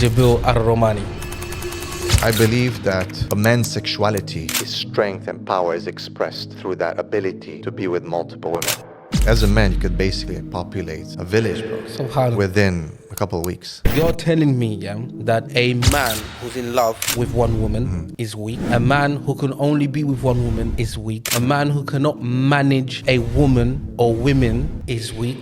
Gabriel Al Romaani. I believe that a man's sexuality, his strength and power is expressed through that ability to be with multiple women. As a man, you could basically populate a village, bro, Subhanallah. within a couple of weeks. You're telling me, that a man who's in love with one woman is weak. A man who can only be with one woman is weak. A man who cannot manage a woman or women is weak.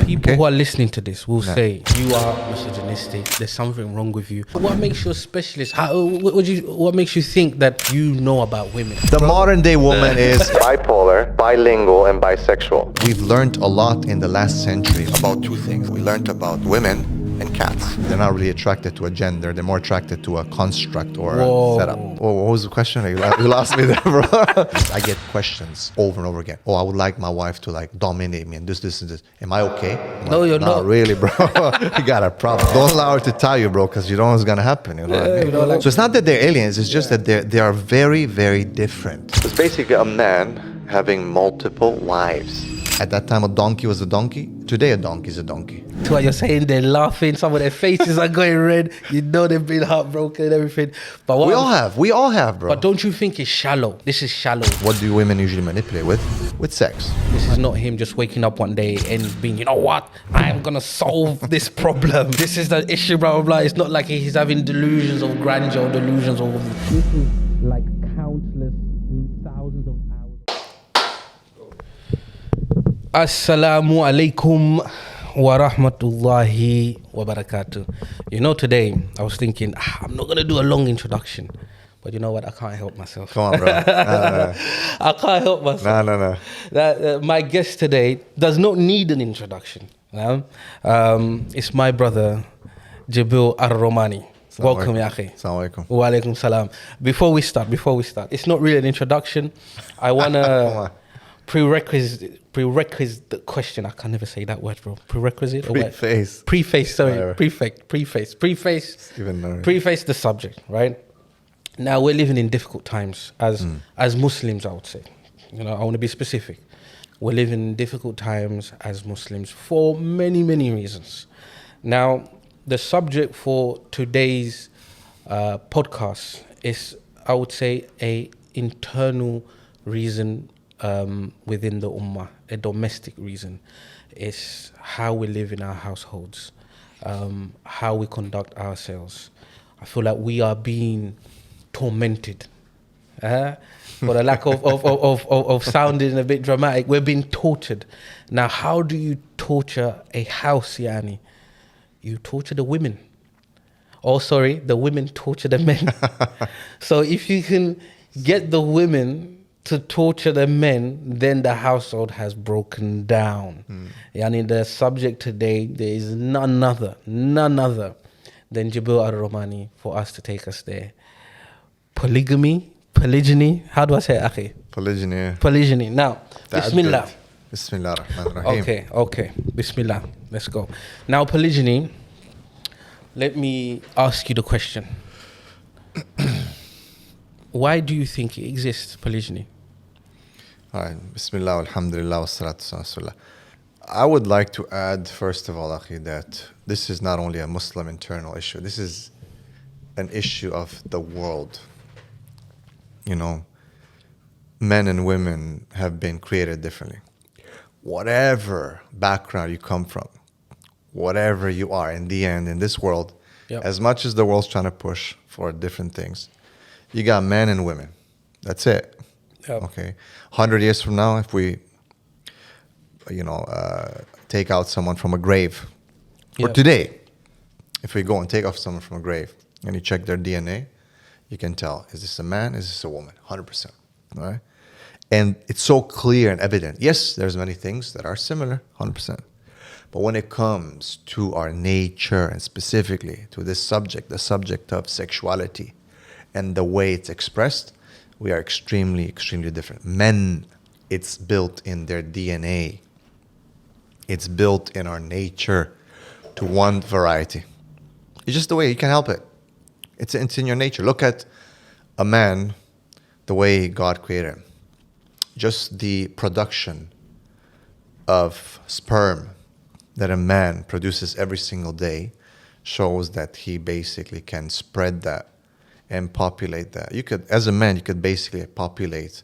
People who are listening to this will say, you are misogynistic, there's something wrong with you. What makes you a specialist? What makes you think that you know about women? The modern day woman is bipolar, bilingual, and bisexual. We've learned a lot in the last century about two things. We learned about women and cats. They're not really attracted to a gender. They're more attracted to a construct or a setup. Oh, what was the question? You lost me there, bro. I get questions over and over again. Oh, I would like my wife to like dominate me and this, and this. Am I okay? No, you're not. Not really, bro. You got a problem. Don't allow her to tell you, bro, because you don't know what's going to happen. You know what I mean? So it's not that they're aliens. It's just that they are very, very different. It's basically a man having multiple wives. At that time, a donkey was a donkey. Today, a donkey is a donkey. To what you're saying, they're laughing. Some of their faces are going red. You know they've been heartbroken and everything. But We all have, bro. But don't you think it's shallow? This is shallow. What do women usually manipulate with? With sex. This is not him just waking up one day and being, you know what? I am going to solve this problem. This is the issue, blah, blah, blah. It's not like he's having delusions of grandeur or delusions of... This is like countless thousands of hours. Assalamu alaikum wa rahmatullahi wa barakatuh. You know, today I was thinking, I'm not going to do a long introduction. But you know what? I can't help myself. Come on, bro. No. I can't help myself. No. My guest today does not need an introduction. It's my brother, Gabriel Al Romaani. Welcome, ya akhi. Assalamu alaikum. Wa alaikum salam. Before we start, it's not really an introduction. I want to prerequisite the question. I can never say that word, bro. Prerequisite? Preface. Preface the subject, right? Now, we're living in difficult times as Muslims, I would say. You know, I want to be specific. We're living in difficult times as Muslims for many, many reasons. Now, the subject for today's podcast is, I would say, a internal reason within the ummah, a domestic reason. Is how we live in our households, how we conduct ourselves. I feel like we are being tormented. For the lack of sounding a bit dramatic, we're being tortured. Now, how do you torture a house, Yani? You torture the women. Oh, sorry, the women torture the men. So if you can get the women to torture the men, then the household has broken down. Yani, the subject today, there is none other than Gabriel Al Romaani for us to take us there. Polygyny, how do I say it, akhi? Polygyny. Now, Bismillah. Bismillah ar-Rahman ar-Rahim. Okay. Bismillah. Let's go. Now, polygyny, let me ask you the question. Why do you think it exists, polygyny? All right. Bismillah, alhamdulillah, wassalatu wassalamu. I would like to add, first of all, akhi, that this is not only a Muslim internal issue. This is an issue of the world. You know, men and women have been created differently. Whatever background you come from, whatever you are, in the end, in this world, as much as the world's trying to push for different things, you got men and women. That's it. Yep. Okay. 100 years from now, if we, take out someone from a grave, or today, if we go and take off someone from a grave and you check their DNA, you can tell, is this a man, is this a woman? 100%. Right? And it's so clear and evident. Yes, there's many things that are similar, 100%. But when it comes to our nature, and specifically to this subject, the subject of sexuality and the way it's expressed, we are extremely, extremely different. Men, it's built in their DNA. It's built in our nature to one variety. It's just the way, you can't help it. It's in your nature. Look at a man, the way God created him. Just the production of sperm that a man produces every single day shows that he basically can spread that and populate that. You could, as a man, you could basically populate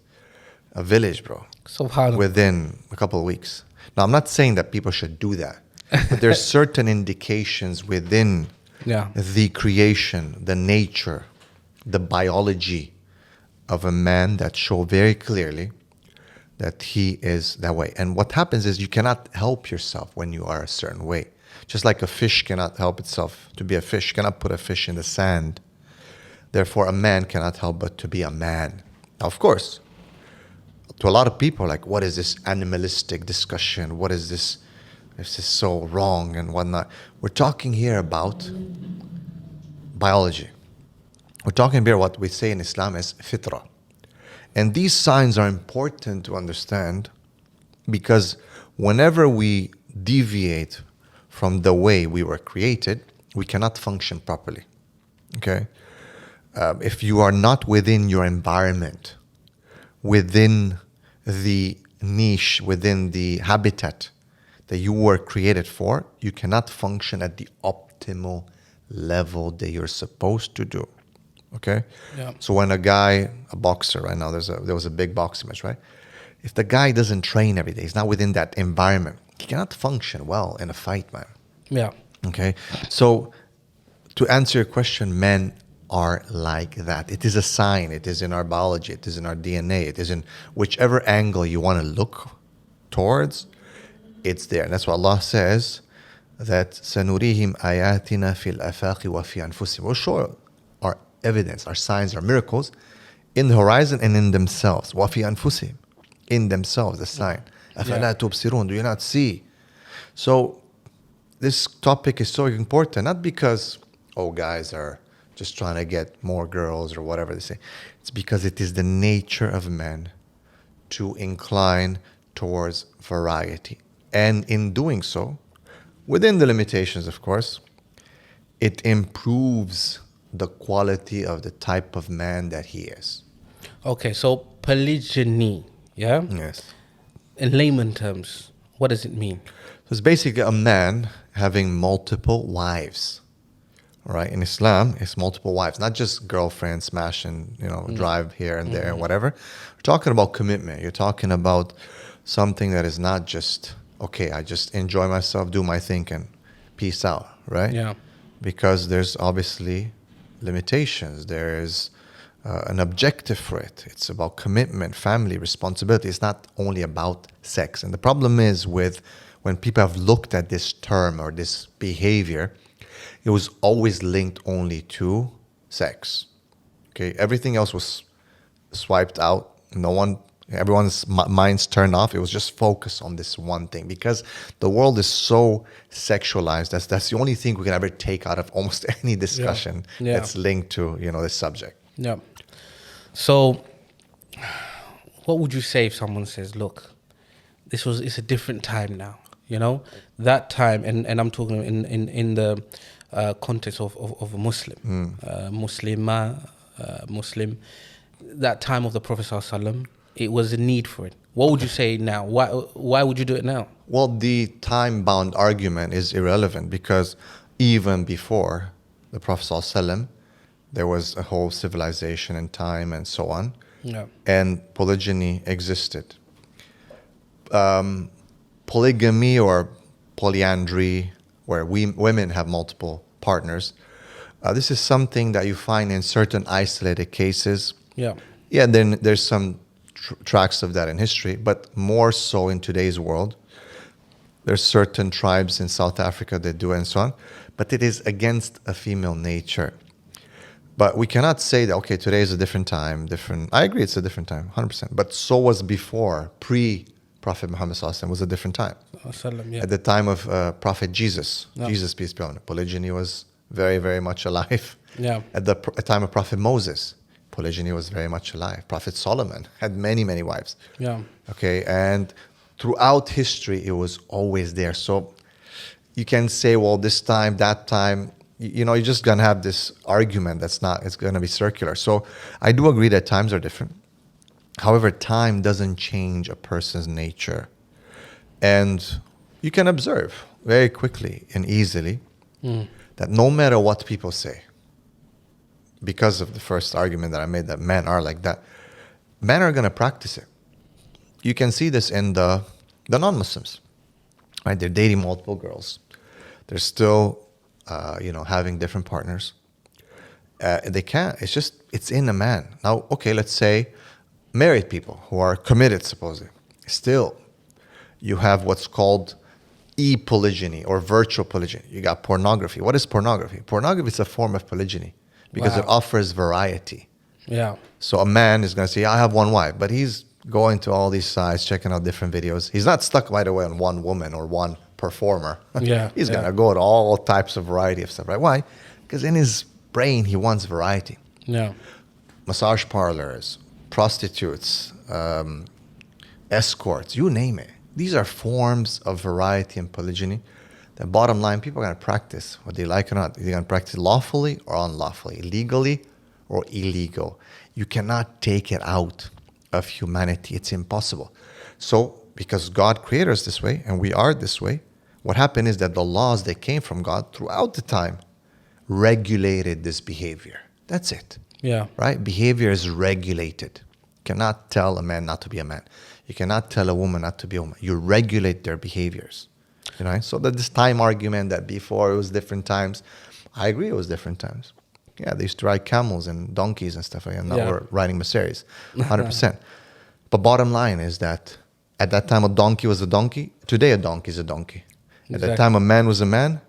a village, bro, Subhanallah. within a couple of weeks. Now, I'm not saying that people should do that, but there's certain indications within Yeah. the creation, the nature, the biology of a man that show very clearly that he is that way. And what happens is you cannot help yourself when you are a certain way. Just like a fish cannot help itself to be a fish. You cannot put a fish in the sand. Therefore, a man cannot help but to be a man. Now, of course, to a lot of people, like, what is this animalistic discussion? What is this? This is so wrong and whatnot. We're talking here about biology. We're talking here what we say in Islam as fitrah. And these signs are important to understand because whenever we deviate from the way we were created, we cannot function properly. Okay? If you are not within your environment, within the niche, within the habitat that you were created for, you cannot function at the optimal level that you're supposed to do. Okay? Yeah. So when a boxer right now, there was a big boxing match, right? If the guy doesn't train every day, he's not within that environment, he cannot function well in a fight, man. Yeah. Okay? So to answer your question, men are like that. It is a sign. It is in our biology. It is in our DNA. It is in whichever angle you want to look towards, it's there. And that's what Allah says, that سَنُرِيهِمْ آيَاتِنَا فِي الْأَفَاقِ وَفِي أَنفُسِهِمْ. We'll show our evidence, our signs, our miracles in the horizon and in themselves. وَفِي أَنفُسِهِمْ. In themselves, the sign. أَفَلَا تُبْصِرُونَ. Do you not see? So this topic is so important, not because, guys are just trying to get more girls or whatever they say. It's because it is the nature of men to incline towards variety. And in doing so, within the limitations, of course, it improves the quality of the type of man that he is. Okay, so polygyny, yeah? Yes. In layman terms, what does it mean? So it's basically a man having multiple wives. All right, in Islam, it's multiple wives, not just girlfriends, smash and drive here and there and whatever. We're talking about commitment. You're talking about something that is not just, okay, I just enjoy myself, do my thing, and peace out, right? Yeah. Because there's obviously limitations. There is an objective for it. It's about commitment, family, responsibility. It's not only about sex. And the problem is with when people have looked at this term or this behavior, it was always linked only to sex. Okay, everything else was swiped out. Everyone's minds turned off. It was just focused on this one thing because the world is so sexualized. That's the only thing we can ever take out of almost any discussion that's linked to this subject. Yeah. So, what would you say if someone says, "Look, it's a different time now." That time, and I'm talking in the context of a Muslim, Muslim. That time of the Prophet ﷺ, it was a need for it. What would you say now? Why would you do it now? Well, the time-bound argument is irrelevant because even before the Prophet ﷺ, there was a whole civilization and time and so on. Yeah. And polygyny existed. Polygamy or polyandry, where women have multiple partners, this is something that you find in certain isolated cases. Yeah. Yeah, then there's some tracks of that in history, but more so in today's world. There's certain tribes in South Africa that do and so on, but it is against a female nature. But we cannot say that, okay, today is a different time, I agree it's a different time, 100%. But so was before, pre-Prophet Muhammad ﷺ was a different time. At the time of Prophet Jesus, Jesus, peace be upon him, polygyny was very, very much alive. Yeah. At the time of Prophet Moses, polygyny was very much alive. Prophet Solomon had many, many wives. Yeah. Okay, and throughout history, it was always there. So you can say, well, this time, that time, you're just going to have this argument it's going to be circular. So I do agree that times are different. However, time doesn't change a person's nature. And you can observe very quickly and easily that no matter what people say, because of the first argument that I made that men are like that, men are going to practice it. You can see this in the non-Muslims, right? They're dating multiple girls. They're still, having different partners. They can't. It's in a man. Now, okay, let's say married people who are committed, supposedly. Still, you have what's called e-polygyny or virtual polygyny. You got pornography. What is pornography? Pornography is a form of polygyny because it offers variety. Yeah. So a man is going to say, I have one wife, but he's going to all these sites, checking out different videos. He's not stuck, by the way, on one woman or one performer. Yeah. He's going to go to all types of variety of stuff, right? Why? Because in his brain, he wants variety. Yeah. Massage parlors, prostitutes, escorts, you name it. These are forms of variety and polygyny. The bottom line, people are going to practice whether they like it or not. They're going to practice lawfully or unlawfully, legally or illegal. You cannot take it out of humanity. It's impossible. So, because God created us this way and we are this way, what happened is that the laws that came from God throughout the time regulated this behavior. That's it. Yeah. Right? Behavior is regulated. You cannot tell a man not to be a man. You cannot tell a woman not to be a woman. You regulate their behaviors. You know? So that this time argument that before it was different times, I agree it was different times. Yeah, they used to ride camels and donkeys and stuff like that. Now we're riding Mercedes, 100%. But bottom line is that at that time a donkey was a donkey. Today a donkey is a donkey. At that time a man was a man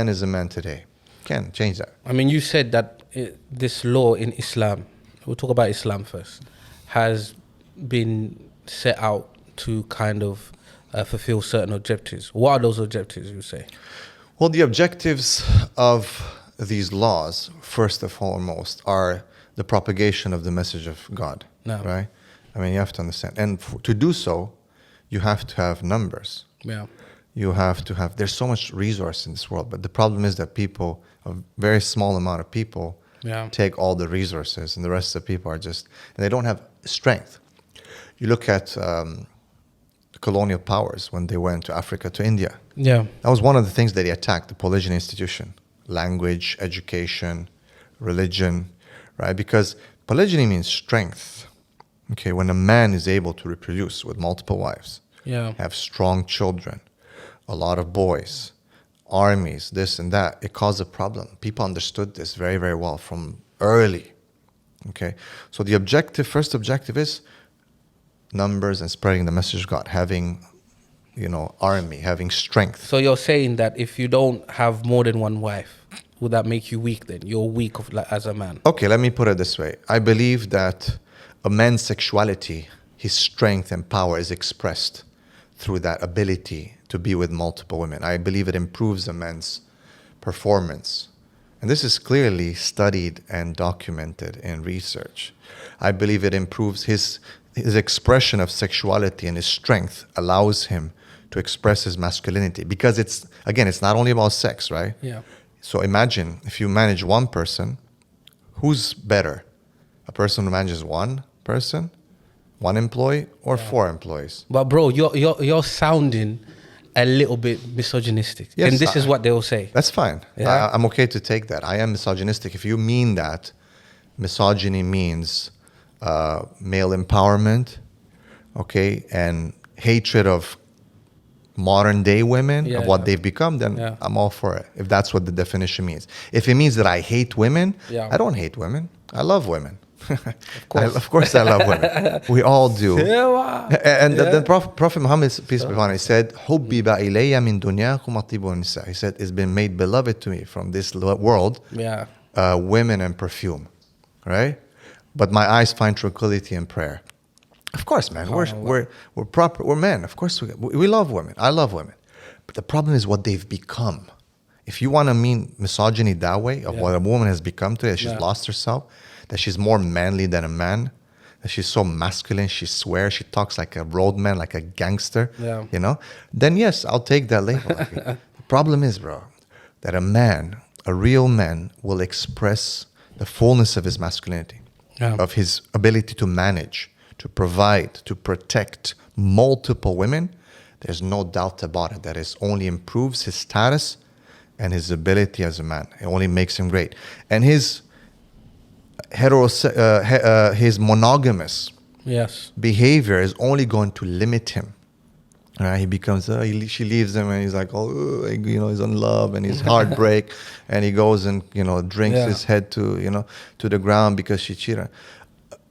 is a man today. Can't change that. I mean, you said that this law in Islam, we'll talk about Islam first, has been set out to kind of fulfill certain objectives. What are those objectives, you say? Well, the objectives of these laws, first and foremost, are the propagation of the message of God, right? I mean, you have to understand. And to do so, you have to have numbers. Yeah. You have to have, there's so much resource in this world, but the problem is that people, a very small amount of people, take all the resources, and the rest of the people are just, and they don't have strength. You look at colonial powers when they went to Africa, to India. Yeah. That was one of the things that they attacked, the polygyny institution. Language, education, religion, right? Because polygyny means strength. Okay, when a man is able to reproduce with multiple wives, have strong children, a lot of boys, armies, this and that, it caused a problem. People understood this very, very well from early. Okay, so the first objective is numbers and spreading the message of God, having, army, having strength. So you're saying that if you don't have more than one wife, would that make you weak then? You're weak as a man. Okay, let me put it this way. I believe that a man's sexuality, his strength and power is expressed through that ability to be with multiple women. I believe it improves a man's performance. And this is clearly studied and documented in research. I believe it improves his expression of sexuality, and his strength allows him to express his masculinity. Because it's not only about sex, right? Yeah. So imagine if you manage one person, who's better? A person who manages one person, one employee, or 4 employees? But bro, you're sounding a little bit misogynistic. Yes, and this is what they'll say. That's fine. Yeah? I'm okay to take that. I am misogynistic. If you mean that, misogyny means male empowerment, okay, and hatred of modern day women, of what they've become, then I'm all for it, if that's what the definition means. If it means that I hate women, I don't hate women. I love women. Of course I love women. We all do. And the Prophet Muhammad, peace be upon him, said, حُبِّبَ إِلَيَّ مِن دُنْيَاكُمْ أَطِيبُ النِّسَاءِ. He said, it's been made beloved to me from this world, women and perfume, right? But my eyes find tranquility in prayer. Of course, man, we're proper, we're men. Of course, we love women. I love women. But the problem is what they've become. If you want to mean misogyny that way, of what a woman has become today, that she's lost herself, that she's more manly than a man, that she's so masculine, she swears, she talks like a roadman, like a gangster, then yes, I'll take that label. The problem is, bro, that a real man, will express the fullness of his masculinity, of his ability to manage, to provide, to protect multiple women. There's no doubt about it. That it only improves his status and his ability as a man. It only makes him great. And his monogamous behavior is only going to limit him. He becomes, she leaves him and he's like, he's in love and he's heartbreak and he goes and, drinks his head to the ground because she cheated.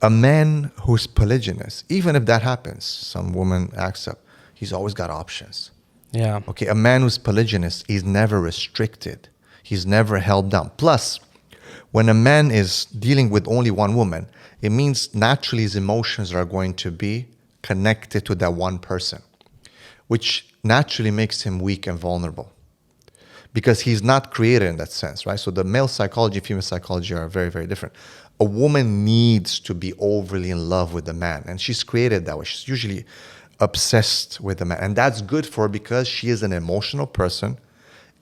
A man who's polygynous, even if that happens, some woman acts up, he's always got options. Yeah. Okay, a man who's polygynous is never restricted. He's never held down. Plus, when a man is dealing with only one woman, it means naturally his emotions are going to be connected to that one person, which naturally makes him weak and vulnerable because he's not created in that sense, right? So the male psychology, female psychology are very, very different. A woman needs to be overly in love with the man, and she's created that way. She's usually obsessed with the man, and that's good for her because she is an emotional person,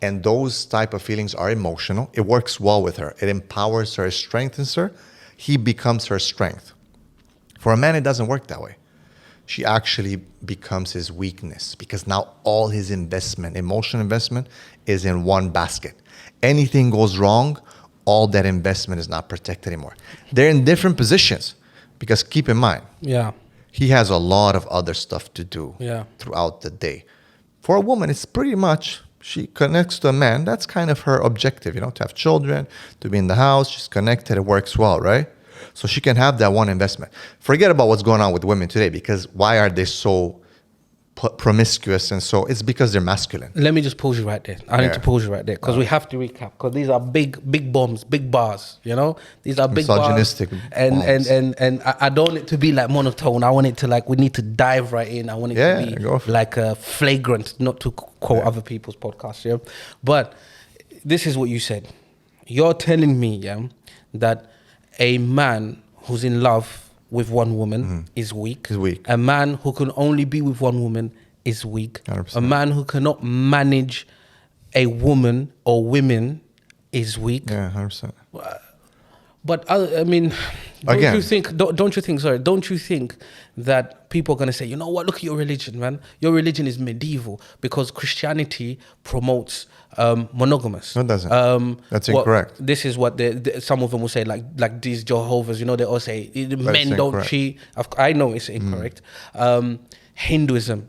and those type of feelings are emotional. It works well with her. It empowers her, it strengthens her. He becomes her strength. For a man, it doesn't work that way. She actually becomes his weakness because now all his investment, emotional investment, is in one basket. Anything goes wrong, all that investment is not protected anymore. They're in different positions because keep in mind, he has a lot of other stuff to do throughout the day. For a woman, it's pretty much, she connects to a man. That's kind of her objective, to have children, to be in the house. She's connected. It works well, right? So she can have that one investment. Forget about what's going on with women today because why are they so promiscuous and so? It's because they're masculine. Let me just pause you right there. I need to pause you right there because we have to recap because these are big bombs, big bars. These are big misogynistic bars, and I don't want it to be like monotone. I want it to we need to dive right in. I want it to be like flagrant, not to quote other people's podcasts. Yeah, but this is what you said. You're telling me, that a man who's in love with one woman is weak. Is weak. A man who can only be with one woman is weak. 100%. A man who cannot manage a woman or women is weak. Yeah, 100%. But don't you think that people are going to say, you know what, look at your religion, man. Your religion is medieval because Christianity promotes monogamous. No, it doesn't. That's incorrect. This is what some of them will say, like these Jehovah's, they all say men don't cheat. I know it's incorrect. Hinduism,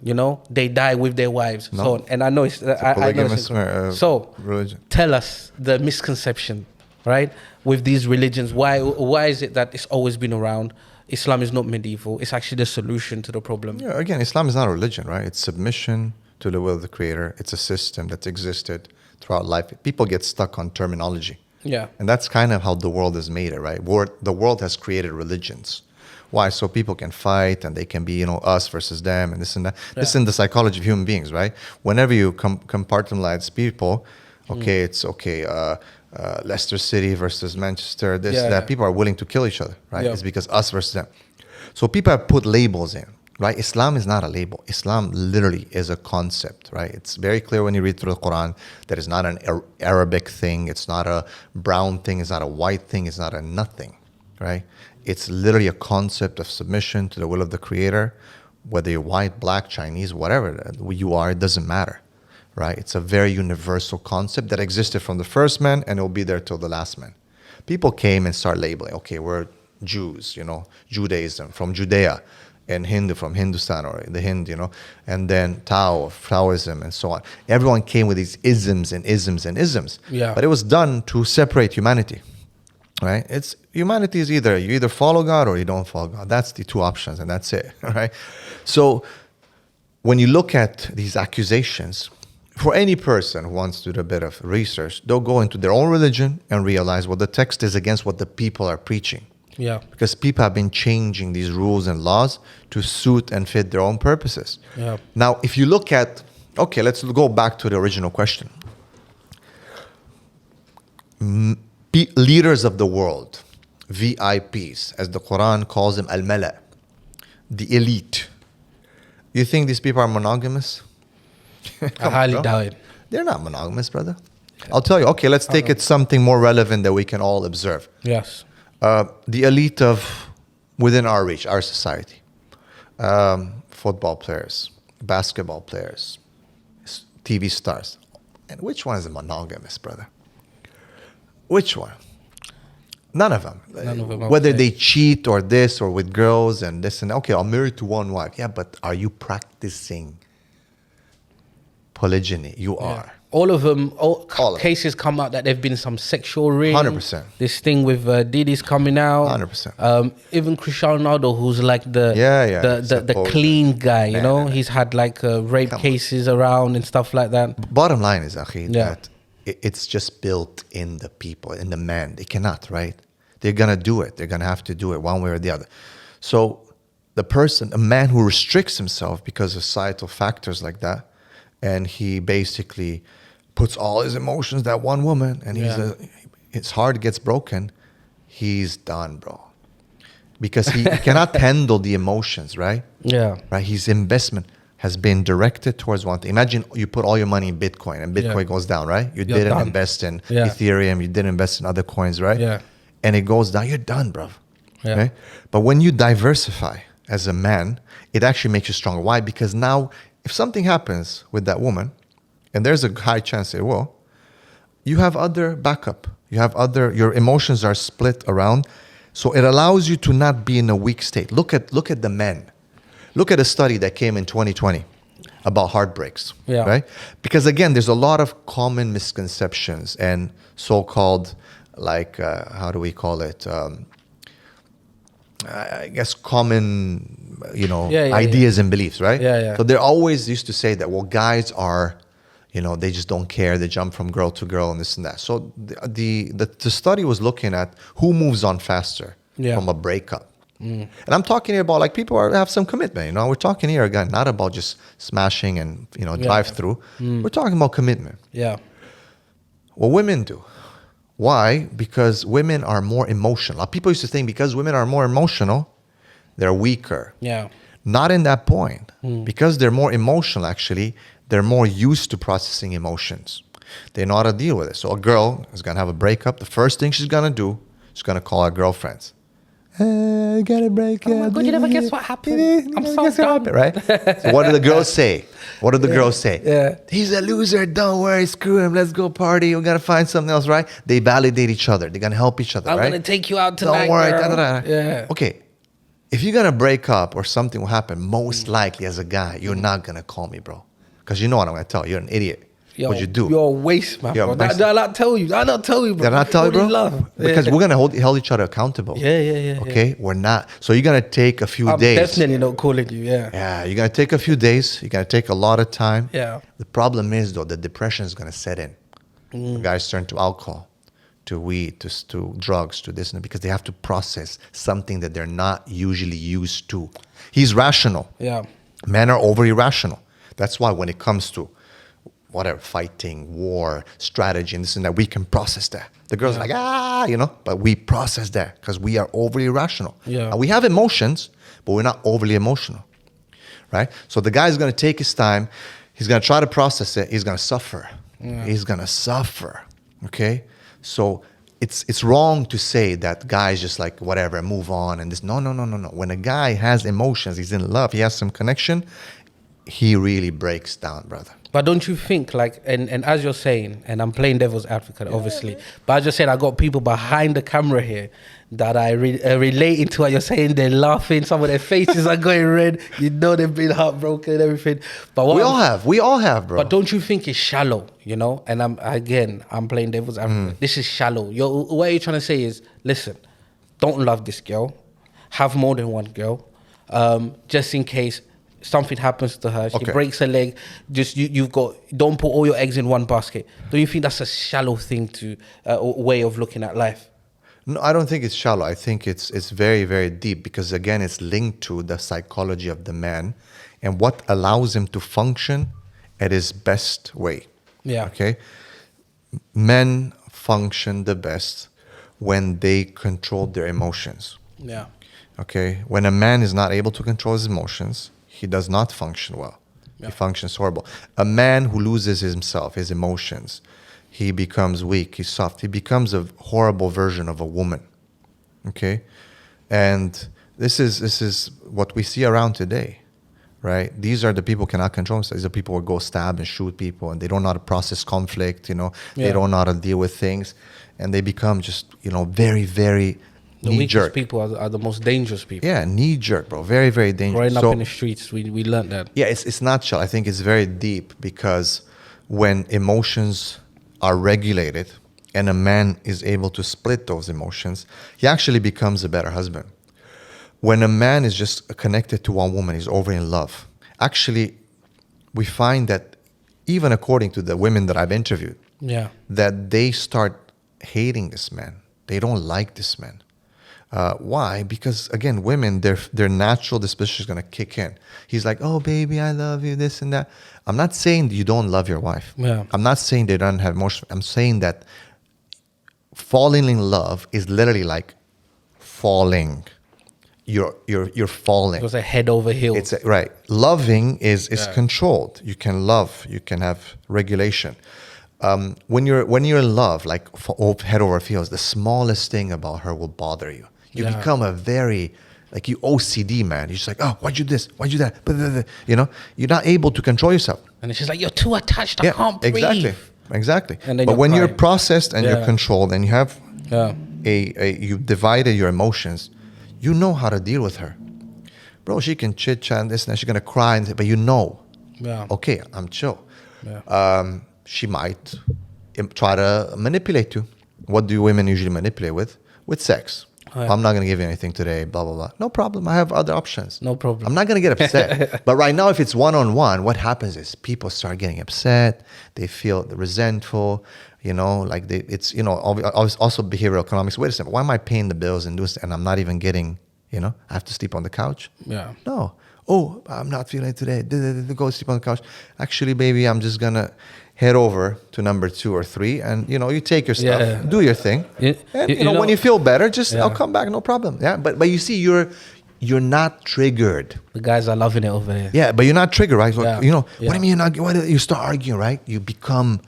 they die with their wives. No. So, and I know it's polygamous so religion. Tell us the misconception, right? With these religions, why is it that it's always been around? Islam is not medieval. It's actually the solution to the problem. Yeah, again, Islam is not a religion, right? It's submission to the will of the Creator. It's a system that's existed throughout life. People get stuck on terminology. Yeah. And that's kind of how the world has made it, right? The world has created religions. Why? So people can fight and they can be, us versus them and this and that. Yeah. This is in the psychology of human beings, right? Whenever you compartmentalize people, it's okay. Leicester City versus Manchester, that. People are willing to kill each other, right? Yeah. It's because us versus them. So people have put labels in, right? Islam is not a label. Islam literally is a concept, right? It's very clear when you read through the Quran that it's not an Arabic thing. It's not a brown thing. It's not a white thing. It's not a nothing, right? It's literally a concept of submission to the will of the Creator. Whether you're white, black, Chinese, whatever you are, it doesn't matter. Right? It's a very universal concept that existed from the first man and it will be there till the last man. People came and started labeling, okay, we're Jews, Judaism from Judea, and Hindu from Hindustan or the Hind, and then Taoism and so on. Everyone came with these isms and isms and isms. Yeah. But it was done to separate humanity. Right? Humanity is you either follow God or you don't follow God. That's the two options and that's it. Right? So when you look at these accusations, for any person who wants to do a bit of research, they'll go into their own religion and realize the text is against what the people are preaching. Yeah. Because people have been changing these rules and laws to suit and fit their own purposes. Yeah. Now, if you look at, let's go back to the original question. Leaders of the world, VIPs, as the Quran calls them, al-mala, the elite. You think these people are monogamous? I highly doubt it. They're not monogamous, brother. I'll tell you. Okay, let's take it something more relevant that we can all observe. Yes. The elite of within our reach, our society. Football players, basketball players, TV stars. And which one is a monogamous, brother? Which one? None of them. None of them, I would Whether say. they cheat or this or with girls and this and okay, I'm married to one wife. Yeah, but are you practicing polygyny? You are. All of them, All of cases come out that there've been some sexual ring. 100%. This thing with Didi's coming out. 100%. Even Cristiano Ronaldo, who's like the the Supposed clean guy, you know, nah. he's had like rape cases around and stuff like that. Bottom line is, Akhi, Yeah. that it's just built in the people, in the man. They cannot, right? They're going to do it. They're going to have to do it one way or the other. So the person, a man who restricts himself because of societal factors like that, and he basically puts all his emotions that one woman, and his heart gets broken, he's done, bro. Because he cannot handle the emotions, right? Yeah. Right. His investment has been directed towards one thing. Imagine you put all your money in Bitcoin and Bitcoin goes down, right? You You're didn't done. invest in Yeah. Ethereum, you didn't invest in other coins, right? Yeah. And it goes down, you're done, bro. Yeah. Right? But when you diversify as a man, it actually makes you stronger. Why? Because now if something happens with that woman, and there's a high chance it will, you have other backup. You have other, your emotions are split around. So it allows you to not be in a weak state. Look at the men. Look at a study that came in 2020 about heartbreaks, Yeah. right? Because again, there's a lot of common misconceptions and so-called, like, how do we call it? I guess common, ideas and beliefs, right? Yeah, yeah. So they always used to say that, well, guys are, they just don't care. They jump from girl to girl and this and that. So the study was looking at who moves on faster from a breakup. And I'm talking here about like people have some commitment. We're talking here again, not about just smashing and drive through. We're talking about commitment. Yeah. Well, women do. Why? Because women are more emotional. People used to think because women are more emotional, they're weaker. Yeah. Not in that point. Because they're more emotional, actually, they're more used to processing emotions. They know how to deal with it. So a girl is going to have a breakup. The first thing she's going to do, she's going to call her girlfriends. Hey, I got a breakup. Oh my God, you never guess what happened. I'm so dumb. Right? So what do the girls say? What do the girls say? Yeah. He's a loser. Don't worry. Screw him. Let's go party. We got to find something else, right? They validate each other. They're going to help each other, I'm right? going to take you out tonight, Don't worry. girl. Da, da, da. Yeah. Okay. If you're going to break up or something will happen, most likely as a guy, you're not going to call me, bro. Because you know what I'm going to tell you. You're an idiot. What you do. You're a waste, man. You're Bro. a waste. Did I not tell you? I not tell you, bro. Did I not tell you, bro? Only love. Because we're going to hold each other accountable. Yeah. Okay? We're not. So you're going to take a few I'm days. definitely not calling you, yeah. Yeah, you're going to take a few days. You're going to take a lot of time. Yeah. The problem is, though, the depression is going to set in. The guys turn to alcohol, to weed, to drugs, to this and that, because they have to process something that they're not usually used to. He's rational. Yeah. Men are over irrational. That's why when it comes to whatever, fighting, war, strategy, and this and that, we can process that. The girls are like, but we process that because we are overly rational. Yeah. And we have emotions, but we're not overly emotional, right? So the guy's going to take his time. He's going to try to process it. He's going to suffer. Yeah. He's going to suffer, okay? So it's wrong to say that guys just like, whatever, move on and this. No. When a guy has emotions, he's in love, he has some connection, he really breaks down, brother. But don't you think, like, and as you're saying, and I'm playing devil's advocate, obviously, but I just said I got people behind the camera here that I relating to what you're saying. They're laughing. Some of their faces are going red. They've been heartbroken and everything. But We all have, bro. But don't you think it's shallow, And I'm playing devil's advocate. This is shallow. What you're trying to say is, listen, don't love this girl. Have more than one girl. Just in case something happens to her, she breaks her leg. Just don't put all your eggs in one basket. Don't you think that's a shallow thing to way of looking at life? No, I don't think it's shallow. I think it's very, very deep because again, it's linked to the psychology of the man and what allows him to function at his best way. Yeah. Okay. Men function the best when they control their emotions. Yeah. Okay. When a man is not able to control his emotions, he does not function well. Yeah. He functions horrible. A man who loses himself, his emotions, he becomes weak, he's soft. He becomes a horrible version of a woman. Okay? And this is what we see around today. right? These are the people who cannot control themselves. These are people who go stab and shoot people, and they don't know how to process conflict, you know. They don't know how to deal with things, and they become just, you know, very, very The knee-jerk. weakest people are the most dangerous people. Yeah, knee-jerk, bro. Very, very dangerous. Growing up in the streets, we learned that. Yeah, it's not chill. I think it's very deep, because when emotions are regulated and a man is able to split those emotions, he actually becomes a better husband. When a man is just connected to one woman, he's over in love. Actually, we find that even according to the women that I've interviewed, that they start hating this man. They don't like this man. Why? Because again, women, their natural disposition is going to kick in. He's like, oh, baby, I love you, this and that. I'm not saying that you don't love your wife. Yeah. I'm not saying they don't have emotion. I'm saying that falling in love is literally like falling. You're falling. It was a head over heels. Right. Loving is controlled. You can love. You can have regulation. When you're in love, like head over heels, the smallest thing about her will bother you. You become a very, like, you OCD, man. You're just like, oh, why'd you do this? Why'd you do that? You know, you're not able to control yourself. And she's like, you're too attached. I can't breathe. Exactly. And then but when crying. you're processed and you're controlled and you have you've divided your emotions, you know how to deal with her. Bro, she can chit chat and this and that. She's going to cry, but you know, okay, I'm chill. Yeah. She might try to manipulate you. What do women usually manipulate with? With sex. Oh, yeah. I'm not going to give you anything today, blah, blah, blah. No problem. I have other options. No problem. I'm not going to get upset. But right now, if it's one-on-one, what happens is people start getting upset. They feel resentful, you know, like it's, you know, also behavioral economics. Wait a second, why am I paying the bills and doing, and I'm not even getting, you know, I have to sleep on the couch? Yeah. No. Oh, I'm not feeling it today. Go sleep on the couch. Actually, baby, I'm just going to head over to number 2 or 3, and you know, you take your stuff, do your thing, and you know, when you feel better, just I'll come back, no problem. Yeah, but you see, you're not triggered. The guys are loving it over there. Yeah, but you're not triggered, right? So, you know, what do you mean you're not? What, you start arguing, right? You become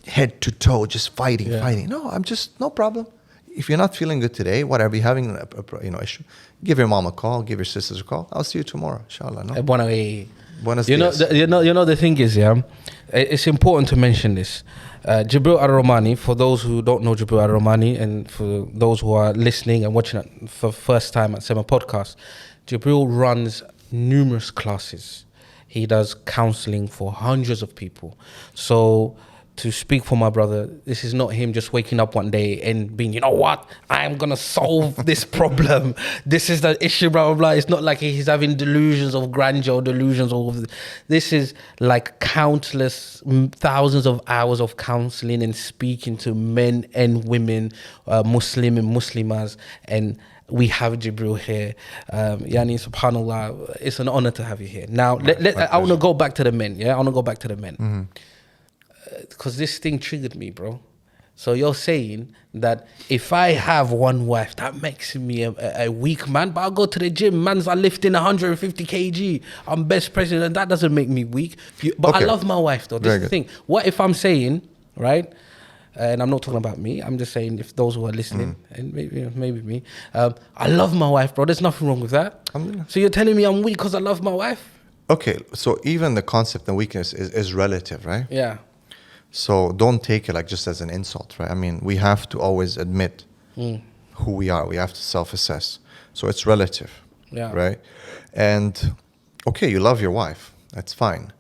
head to toe, just fighting. No, I'm just no problem. If you're not feeling good today, whatever, you're having a issue, give your mom a call, give your sisters a call. I'll see you tomorrow, inshallah. No? Buenos dias. You know the thing is, it's important to mention this. Gabriel Al Romaani, for those who don't know Gabriel Al Romaani, and for those who are listening and watching it for the first time at Sema Podcast, Gabriel runs numerous classes. He does counseling for hundreds of people. So, to speak for my brother, this is not him just waking up one day and being, you know what, I'm going to solve this problem. This is the issue, blah, blah, blah. It's not like he's having delusions of grandeur, delusions of... This is like countless, thousands of hours of counseling and speaking to men and women, Muslim and Muslimas, and we have Gabriel here. Yani, subhanAllah, it's an honor to have you here. Now, I want to go back to the men, I want to go back to the men. Mm-hmm. Because this thing triggered me, bro. So you're saying that if I have one wife, that makes me a weak man, but I'll go to the gym, man's are lifting 150 kg, I'm best president, that doesn't make me weak. But I love my wife though, this is the thing. What if I'm saying, right, and I'm not talking about me, I'm just saying if those who are listening, and maybe me, I love my wife, bro, there's nothing wrong with that. So you're telling me I'm weak because I love my wife? Okay, so even the concept of weakness is relative, right? Yeah. So don't take it like just as an insult, right? I mean, we have to always admit who we are. We have to self-assess. So it's relative, right? And okay, you love your wife. That's fine.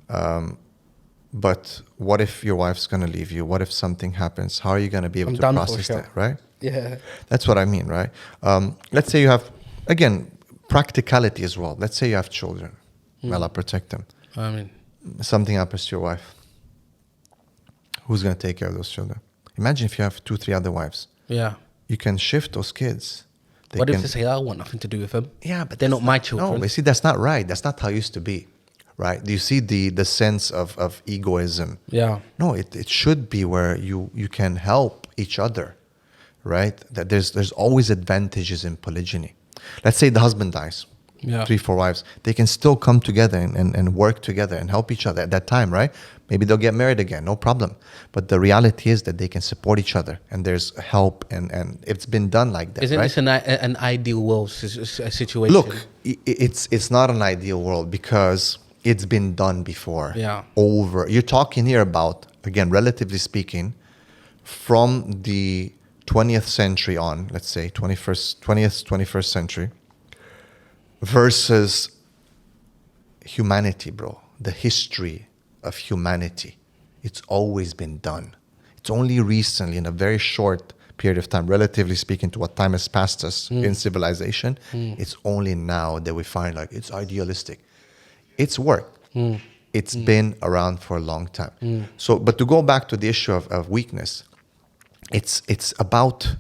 But what if your wife's going to leave you? What if something happens? How are you going to be able to process that, right? Yeah. That's what I mean, right? Let's say you have, again, practicality as well. Let's say you have children. May Allah protect them. I mean, something happens to your wife. Who's going to take care of those children? Imagine if you have 2-3 other wives. Yeah. You can shift those kids. What if they say, I want nothing to do with them? Yeah, but they're not my children. No, but see, that's not right. That's not how it used to be, right? Do you see the sense of egoism? Yeah. No, it should be where you can help each other, right? That there's always advantages in polygyny. Let's say the husband dies. Yeah. 3-4 wives, they can still come together and work together and help each other at that time, right? Maybe they'll get married again, no problem. But the reality is that they can support each other and there's help and it's been done like that, Isn't right? this an ideal world situation? Look, it's not an ideal world because it's been done before. Yeah. You're talking here about, again, relatively speaking, from the 20th century on, let's say 21st century, versus humanity, bro. The history of humanity. It's always been done. It's only recently, in a very short period of time, relatively speaking to what time has passed us in civilization, it's only now that we find like it's idealistic. It's worked. It's been around for a long time. So, but to go back to the issue of weakness, it's about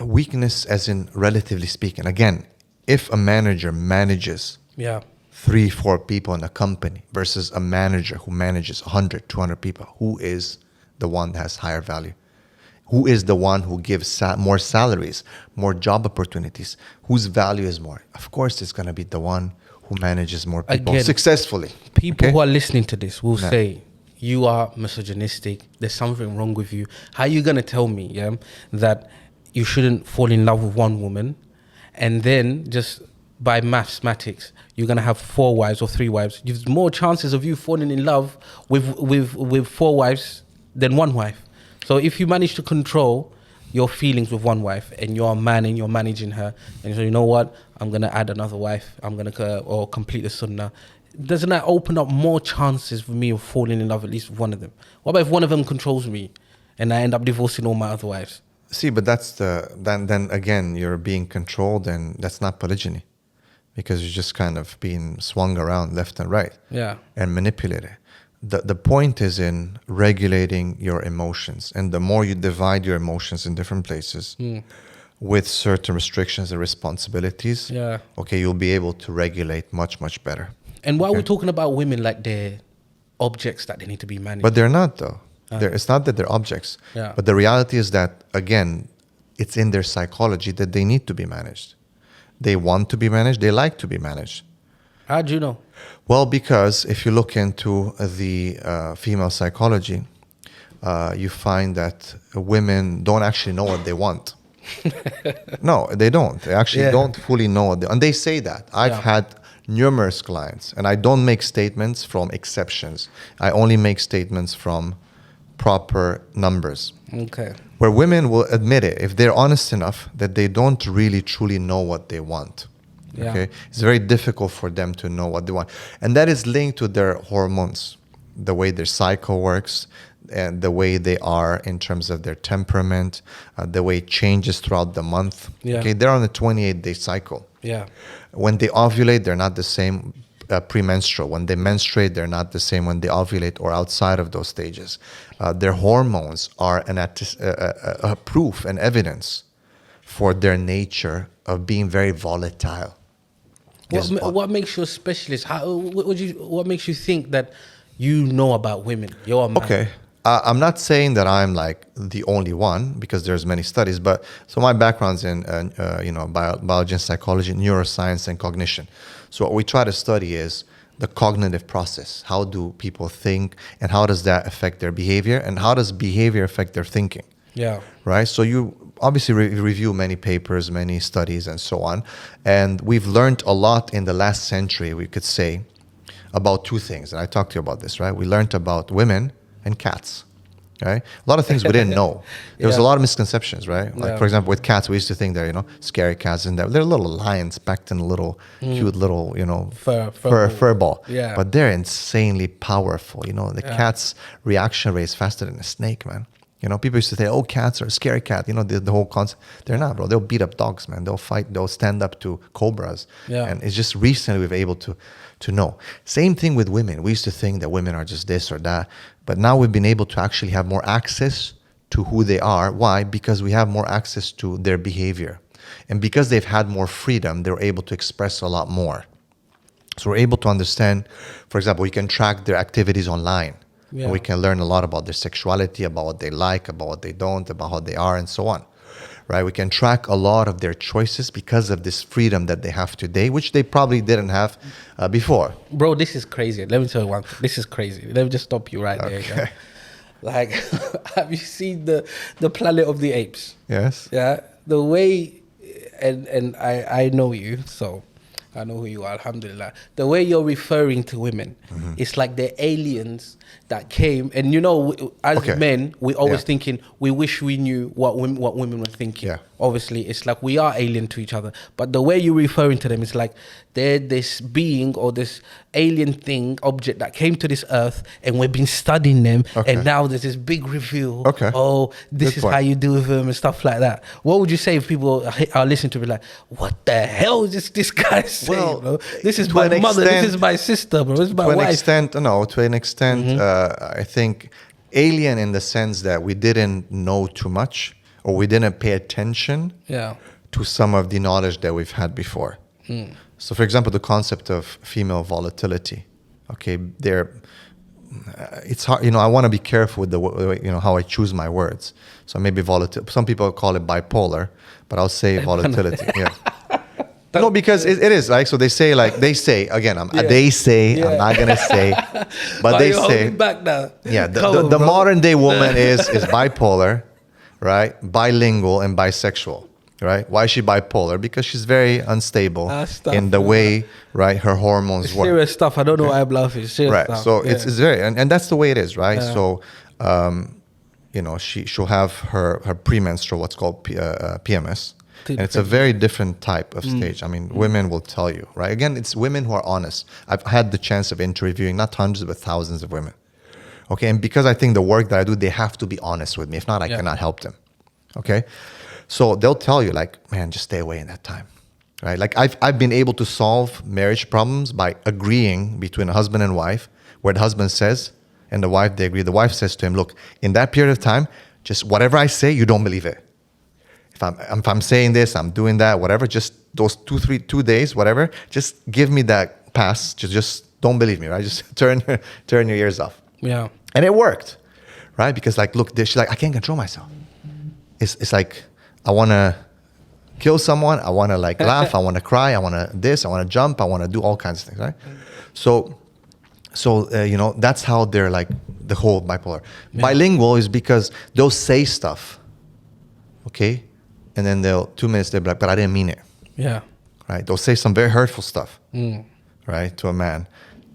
weakness as in relatively speaking. Again, if a manager manages 3-4 people in a company versus a manager who manages 100, 200 people, who is the one that has higher value? Who is the one who gives more salaries, more job opportunities? Whose value is more? Of course, it's going to be the one who manages more people successfully. People who are listening to this will say, you are misogynistic. There's something wrong with you. How are you going to tell me that you shouldn't fall in love with one woman and then just by mathematics, you're going to have 4 wives or 3 wives? There's more chances of you falling in love with 4 wives than 1 wife. So if you manage to control your feelings with 1 wife and you're a man and you're managing her and so, you know what, I'm going to add another wife, I'm going to or complete the sunnah, doesn't that open up more chances for me of falling in love at least with one of them? What about if one of them controls me and I end up divorcing all my other wives? See, but that's then again, you're being controlled and that's not polygyny because you're just kind of being swung around left and right and manipulated. The point is in regulating your emotions. And the more you divide your emotions in different places with certain restrictions and responsibilities, okay, you'll be able to regulate much, much better. And why are we talking about women like they're objects that they need to be managed? But they're not, though. It's not that they're objects. But the reality is that, again, it's in their psychology that they need to be managed. They want to be managed. They like to be managed. How do you know? Well, because if you look into the female psychology, you find that women don't actually know what they want. No, they don't. They actually don't fully know what they want. And they say that. I've had numerous clients, and I don't make statements from exceptions. I only make statements from proper numbers. Okay. Where women will admit it, if they're honest enough, that they don't really truly know what they want. Okay, it's very difficult for them to know what they want, and that is linked to their hormones, the way their cycle works, and the way they are in terms of their temperament, the way it changes throughout the month. Okay, they're on a 28-day cycle. When they ovulate, they're not the same premenstrual. When they menstruate, they're not the same when they ovulate or outside of those stages. Their hormones are a proof and evidence for their nature of being very volatile. What makes you a specialist? What makes you think that you know about women? You're a man. Okay. I'm not saying that I'm like the only one because there's many studies, but so my background's in biology and psychology, neuroscience and cognition. So what we try to study is the cognitive process. How do people think and how does that affect their behavior and how does behavior affect their thinking? Right? So you obviously review many papers, many studies and so on. And we've learned a lot in the last century, we could say, about 2 things. And I talked to you about this, right? We learned about women and cats, right? A lot of things we didn't know. There was a lot of misconceptions, right? Like, for example, with cats, we used to think they're, scary cats and they're little lions packed in a little cute little, fur ball. But they're insanely powerful. The cat's reaction rate is faster than a snake, man. People used to say, oh, cats are a scary cat. The whole concept. They're not, bro. They'll beat up dogs, man. They'll fight. They'll stand up to cobras. And it's just recently we've been able to know. Same thing with women. We used to think that women are just this or that. But now we've been able to actually have more access to who they are. Why? Because we have more access to their behavior. And because they've had more freedom, they're able to express a lot more. So we're able to understand, for example, we can track their activities online. And we can learn a lot about their sexuality, about what they like, about what they don't, about how they are, and so on. right? We can track a lot of their choices because of this freedom that they have today, which they probably didn't have before. Bro, this is crazy. Let me tell you one thing. This is crazy. Let me just stop you right there. Yeah? Like, have you seen the Planet of the Apes? Yes. Yeah. The way, and I know you, so I know who you are, alhamdulillah. The way you're referring to women, it's like they're aliens that came, and you know, as men, we're always thinking, we wish we knew what women were thinking. Yeah. Obviously, it's like we are alien to each other. But the way you're referring to them, it's like they're this being or this alien thing, object that came to this earth, and we've been studying them, and now there's this big reveal. Oh, this is how you do with them and stuff like that. What would you say if people are listening to be like, what the hell is this guy saying, bro? This is my mother, this is my sister, bro. This is my wife. To an extent, I think alien in the sense that we didn't know too much, or we didn't pay attention to some of the knowledge that we've had before. So, for example, the concept of female volatility. Okay, it's hard. You know, I want to be careful with how I choose my words. So maybe volatile. Some people call it bipolar, but I'll say volatility. No, because it is like, so they say again. I'm not gonna say, but they say back now. The modern day woman is bipolar, right? Bilingual and bisexual, right? Why is she bipolar? Because she's very unstable in the way, right, her hormones work. Serious stuff. I don't know why I'm laughing. Serious stuff. So it's very, and that's the way it is, right? So, she'll have her premenstrual, what's called PMS. And it's a very different type of stage. I mean, women will tell you, right? Again, it's women who are honest. I've had the chance of interviewing not hundreds, but thousands of women. Okay, and because I think the work that I do, they have to be honest with me. If not, I cannot help them. Okay, so they'll tell you, like, man, just stay away in that time, right? Like I've been able to solve marriage problems by agreeing between a husband and wife, where the husband says, and the wife, they agree. The wife says to him, look, in that period of time, just whatever I say, you don't believe it. If I'm saying this, I'm doing that, whatever, just those 2 days, whatever, just give me that pass. Just don't believe me, right? Just turn your ears off. Yeah. And it worked, right? Because like, look, she's like, I can't control myself. It's like, I want to kill someone. I want to like laugh. I want to cry. I want to this. I want to jump. I want to do all kinds of things, right? So that's how they're like the whole bipolar. Yeah. Bilingual is because they'll say stuff, okay? And then 2 minutes they'll be like, but I didn't mean it. Yeah. Right? They'll say some very hurtful stuff, right, to a man.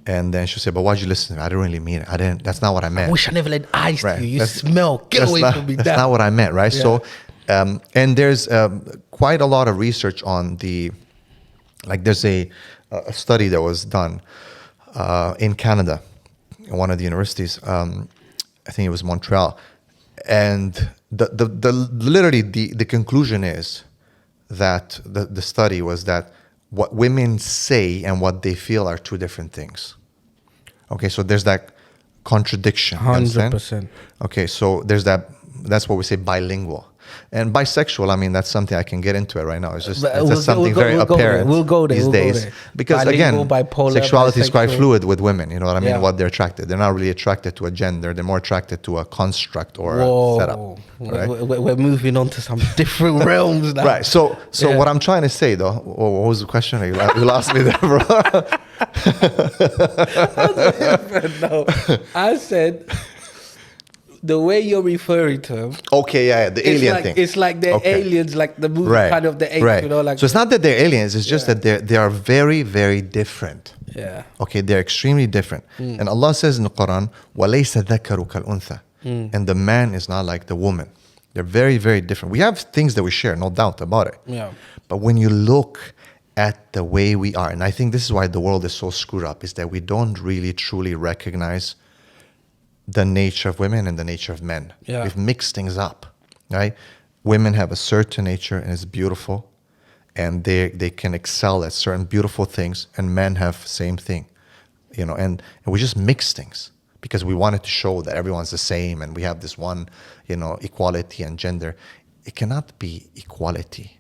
And then she'll say, but why'd you listen to me? I didn't really mean it. That's not what I meant. I wish I never laid eyes to you. You smell. Get away from me. That's not what I meant, right? Yeah. So, and there's quite a lot of research on there's a study that was done in Canada, in one of the universities. I think it was Montreal. And the conclusion is that the study was that what women say and what they feel are two different things. Okay, so there's that contradiction. 100%. Okay, so there's that's what we say bilingual. And bisexual, I mean, that's something I can get into it right now. It's just something very apparent these days. Because again, bipolar, sexuality is quite fluid with women. You know what I mean? Yeah. What they're attracted. They're not really attracted to a gender. They're more attracted to a construct or a setup. Right? We're moving on to some different realms now. Right. So what I'm trying to say, though, what was the question? You lost me there, bro. No, I said... The way you're referring to them. Okay, the alien thing. It's like they're aliens, like the movie kind of the apes, right. you know, like. So it's not that they're aliens, it's just that they are very, very different. Yeah. Okay, they're extremely different. And Allah says in the Quran, وَلَيْسَ ذَكَرُ كَالْأُنثَى. And the man is not like the woman. They're very, very different. We have things that we share, no doubt about it. Yeah. But when you look at the way we are, and I think this is why the world is so screwed up, is that we don't really truly recognize the nature of women and the nature of men. Yeah. We've mixed things up, right? Women have a certain nature and it's beautiful, and they can excel at certain beautiful things, and men have same thing, you know, and we just mix things because we wanted to show that everyone's the same and we have this one, you know, equality and gender. It cannot be equality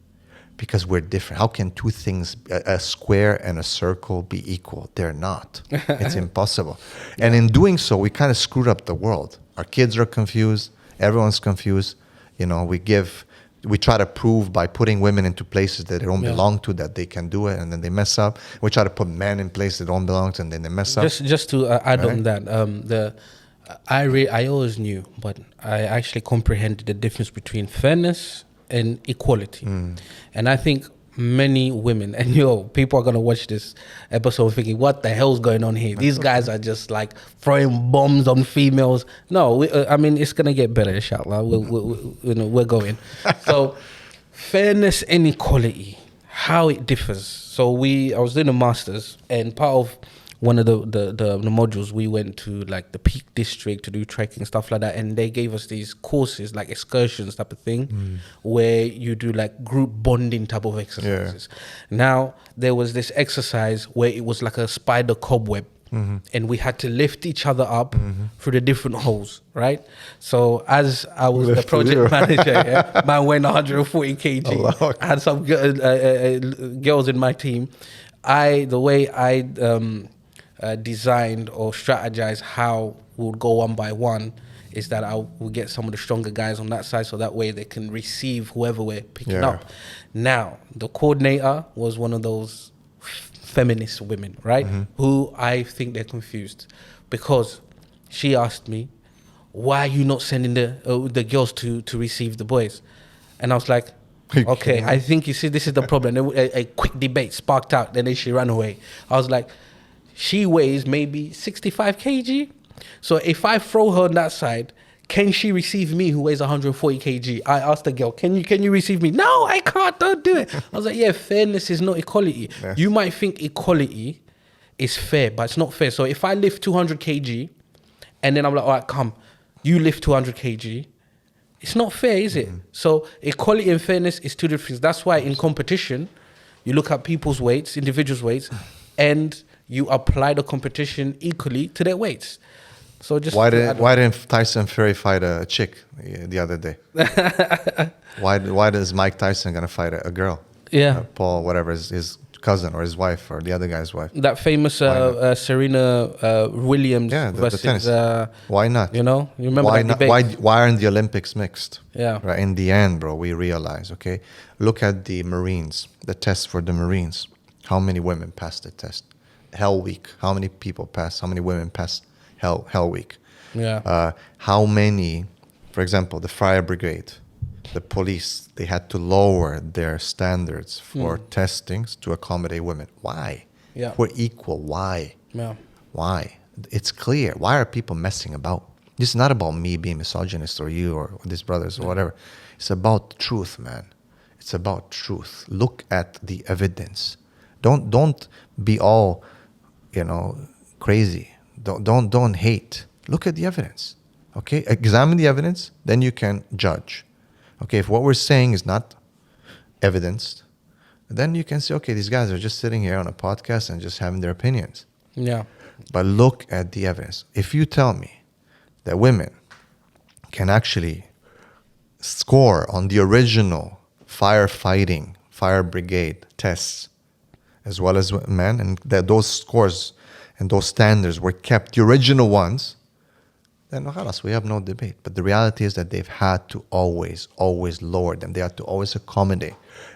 because we're different. How can two things, a square and a circle, be equal? They're not. It's impossible. And in doing so, we kind of screwed up the world. Our kids are confused. Everyone's confused. You know, we give we try to prove by putting women into places that they don't Yeah. belong to that they can do it, and then they mess up. We try to put men in places that don't belong to, and then they mess up. Just to add Right. on that, I always knew, but I actually comprehended the difference between fairness and equality. And I think many women, and people are gonna watch this episode thinking, "What the hell's going on here? These guys are just like throwing bombs on females." No, I mean it's gonna get better, inshallah. We're going. So, fairness and equality, how it differs. So I was doing a masters, and part of one of the modules, we went to like the Peak District to do trekking, stuff like that, and they gave us these courses, like excursions type of thing, where you do like group bonding type of exercises. Now there was this exercise where it was like a spider cobweb, and we had to lift each other up through the different holes, right? So as I was the project manager, man went 140 kg. I had some girls in my team. The way I designed or strategized how we would go one by one is that I will get some of the stronger guys on that side, so that way they can receive whoever we're picking up. Now, the coordinator was one of those feminist women, right? Who I think they're confused, because she asked me, "Why are you not sending the girls to receive the boys?" And I was like, okay, I think you see this is the problem. A quick debate sparked out, and then she ran away. I was like, she weighs maybe 65 kg. So if I throw her on that side, can she receive me who weighs 140 kg? I asked the girl, can you receive me? No, I can't, don't do it. I was like, yeah, fairness is not equality. Yes. You might think equality is fair, but it's not fair. So if I lift 200 kg and then I'm like, all right, come, you lift 200 kg, it's not fair, is it? So equality and fairness is two different things. That's why in competition, you look at people's weights, individuals' weights, and you apply the competition equally to their weights. So just why didn't Tyson Fury fight a chick the other day? why does Mike Tyson gonna fight a girl? Yeah, Paul, whatever, his cousin or his wife or the other guy's wife. that famous Serena Williams the versus tennis. Why not? You remember why that not? debate? Why aren't the Olympics mixed? Yeah. Right. In the end, bro, we realize. Okay, look at the Marines. The test for the Marines. How many women passed the test? Hell Week. How many people passed? How many women passed Hell Week? Yeah. How many? For example, the fire brigade, the police. They had to lower their standards for testings to accommodate women. Why? Yeah. We're equal. Why? Yeah. Why? It's clear. Why are people messing about? This is not about me being misogynist or you or these brothers or whatever. It's about truth, man. It's about truth. Look at the evidence. Don't be all, crazy. Don't hate. Look at the evidence. Okay? Examine the evidence, then you can judge. Okay, if what we're saying is not evidenced, then you can say, okay, these guys are just sitting here on a podcast and just having their opinions. Yeah. But look at the evidence. If you tell me that women can actually score on the original firefighting, fire brigade tests, as well as men, and that those scores and those standards were kept, the original ones, then we have no debate. But the reality is that they've had to always lower them. They had to always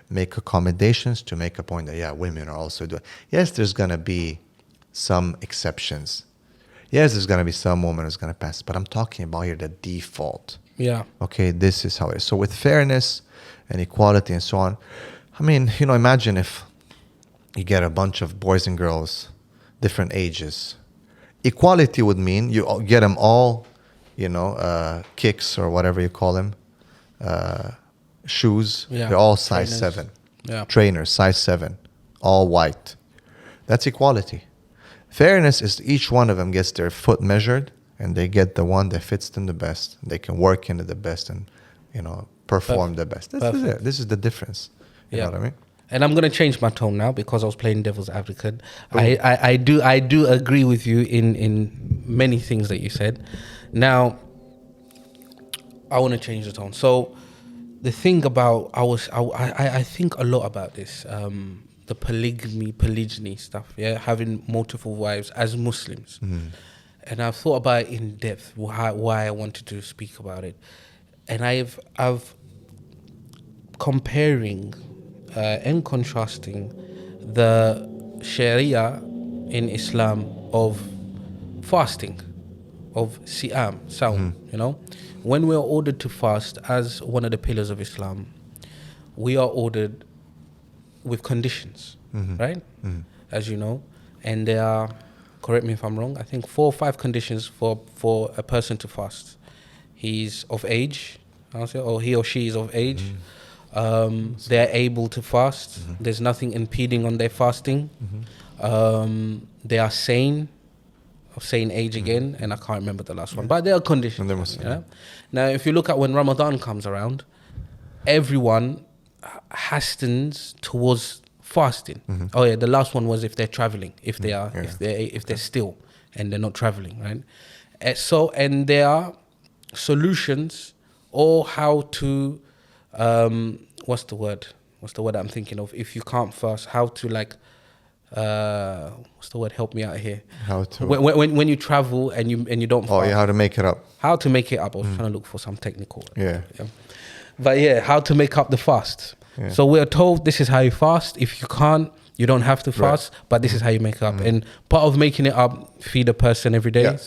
make accommodations to make a point that, yeah, women are also doing. Yes, there's going to be some exceptions. Yes, there's going to be some woman who's going to pass. But I'm talking about here the default. Yeah. Okay, this is how it is. So with fairness and equality and so on, I mean, imagine if you get a bunch of boys and girls, different ages. Equality would mean you get them all, kicks or whatever you call them, shoes. Yeah. They're all size Trainers. 7. Yeah. Trainers, size 7, all white. That's equality. Fairness is each one of them gets their foot measured and they get the one that fits them the best. They can work into the best and, perform the best. This is it. This is the difference. You know what I mean? And I'm gonna change my tone now because I was playing devil's advocate. I do agree with you in many things that you said. Now, I want to change the tone. So, the thing about I think a lot about this, the polygyny stuff. Yeah, having multiple wives as Muslims, and I've thought about it in depth why I wanted to speak about it, and I've comparing and contrasting the Sharia in Islam of fasting, of Siyam, Saum, you know. When we are ordered to fast as one of the pillars of Islam, we are ordered with conditions, right? As you know. And there are, correct me if I'm wrong, I think 4 or 5 conditions for a person to fast. He's of age, I'll say, or he or she is of age. They're able to fast. There's nothing impeding on their fasting. They are sane, of sane age again, and I can't remember the last one. But there are conditions. Now, if you look at when Ramadan comes around, everyone hastens towards fasting. Oh yeah, the last one was if they're traveling, if they're still and they're not traveling, right? And there are solutions or how to what's the word I'm thinking of, if you can't fast, how to like what's the word, help me out here, how to when you travel and you don't fast. how to make it up, I was trying to look for some technical word. But yeah, how to make up the fast. So we're told this is how you fast. If you can't, you don't have to fast, but this is how you make it up. And part of making it up, feed a person every day,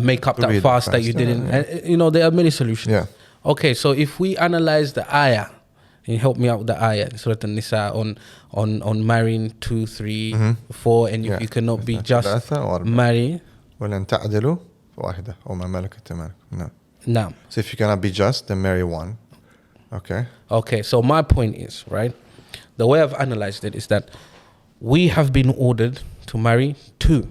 make up that fast that you didn't. And, you know, there are many solutions. Okay, so if we analyze the ayah, and help me out with the ayah, Surah An-Nisa, on marrying 2, 3, 4, and you cannot be just marry. وَلَنْ تَعْدِلُوا فَوَاحِدَةً وَمَا مَلَكَتْ أَيْمَانُكُمْ. No. So if you cannot be just, then marry one. Okay, so my point is, right, the way I've analyzed it is that we have been ordered to marry 2.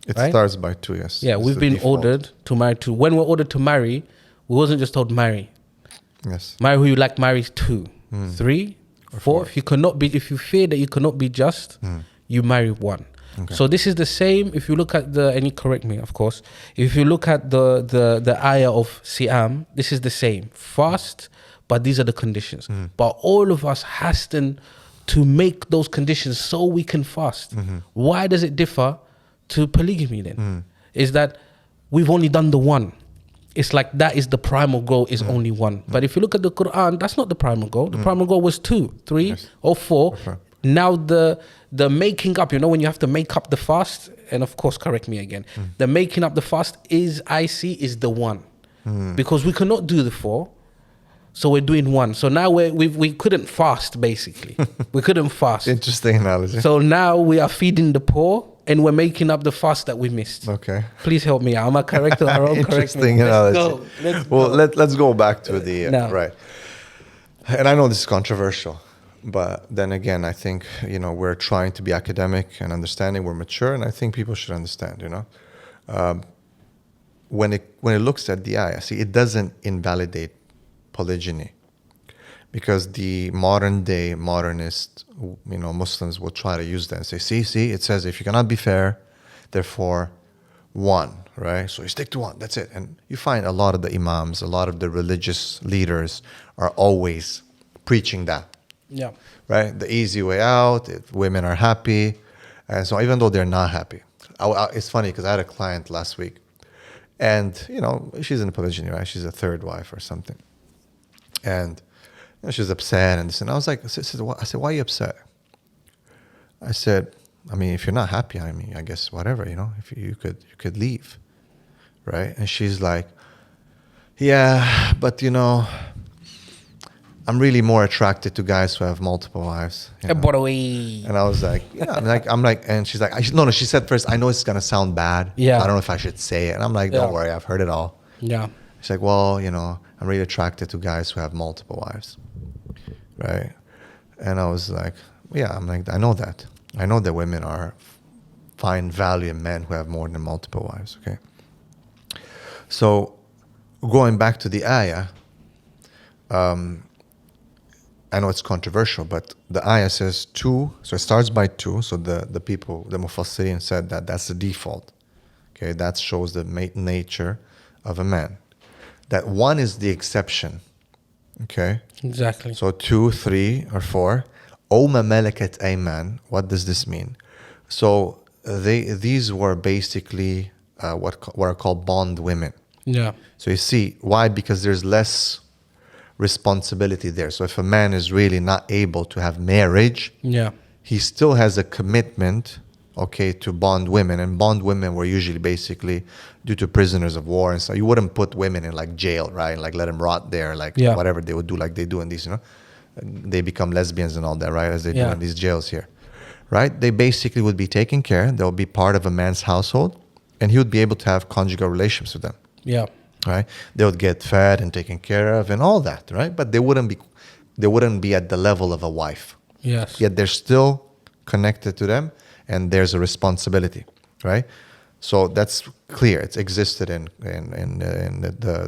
It starts by 2, yes. Yeah, we've been ordered to marry 2. When we're ordered to marry, we wasn't just told marry. Yes. Marry who you like, marry 2, 3, 4. If you fear that you cannot be just, you marry 1. Okay. So this is the same. If you look at and you correct me, of course. If you look at the ayah of Siyam, this is the same. Fast, but these are the conditions. But all of us hasten to make those conditions so we can fast. Why does it differ to polygamy then? Is that we've only done the one. It's like that is the primal goal, is only one. But if you look at the Quran, that's not the primal goal. The primal goal was 2, 3, or 4. Now the making up, you know, when you have to make up the fast, and of course, correct me again, the making up the fast is the one. Because we cannot do the 4. So we're doing 1. So now we couldn't fast, basically. We couldn't fast. Interesting analogy. So now we are feeding the poor and we're making up the fast that we missed. Okay. Please help me out. Am I correct or wrong? Interesting analogy. Let's go back to the... right. And I know this is controversial, but then again, I think, you know, we're trying to be academic and understanding. We're mature, and I think people should understand, you know. When it looks at the ayah, see, it doesn't invalidate polygyny, because the modern day modernist, you know, Muslims will try to use that and say, see, it says if you cannot be fair, therefore 1, right? So you stick to 1, that's it. And you find a lot of the imams, a lot of the religious leaders are always preaching that. Yeah. Right? The easy way out, if women are happy. And so even though they're not happy, it's funny because I had a client last week, and, you know, she's in polygyny, right? She's a 3rd wife or something. And you know, she's upset and this, and I was like, I said, why are you upset? I said, I mean, if you're not happy, I mean, I guess whatever, you know, if you could leave, right? And she's like, yeah, but you know, I'm really more attracted to guys who have multiple wives. You know? And I was like, yeah, I'm like, and she's like, no, she said first, I know it's gonna sound bad. Yeah. I don't know if I should say it. And I'm like, don't worry, I've heard it all. Yeah. She's like, well, you know, I'm really attracted to guys who have multiple wives, right? And I was like, yeah, I'm like, I know that. I know that women find value in men who have more than multiple wives, okay? So going back to the ayah, I know it's controversial, but the ayah says 2, so it starts by 2, so the people, the Mufassirin said that that's the default, okay? That shows the nature of a man. That 1 is the exception, okay? Exactly. So 2, 3, or 4. O ma malakat ayman. What does this mean? So these were basically what are called bond women. Yeah. So you see, why? Because there's less responsibility there. So if a man is really not able to have marriage, Yeah. he still has a commitment, okay, to bond women. And bond women were usually basically due to prisoners of war. And so you wouldn't put women in like jail, right? Like let them rot there, like Yeah. whatever they would do, like they do in these, they become lesbians and all that, right? As they do Yeah. in these jails here, right? They basically would be taken care. They'll be part of a man's household, and he would be able to have conjugal relations with them, Yeah. right? They would get fed and taken care of and all that, right? But they wouldn't be at the level of a wife. Yes. Yet they're still connected to them, and there's a responsibility, right? So that's clear. It's existed in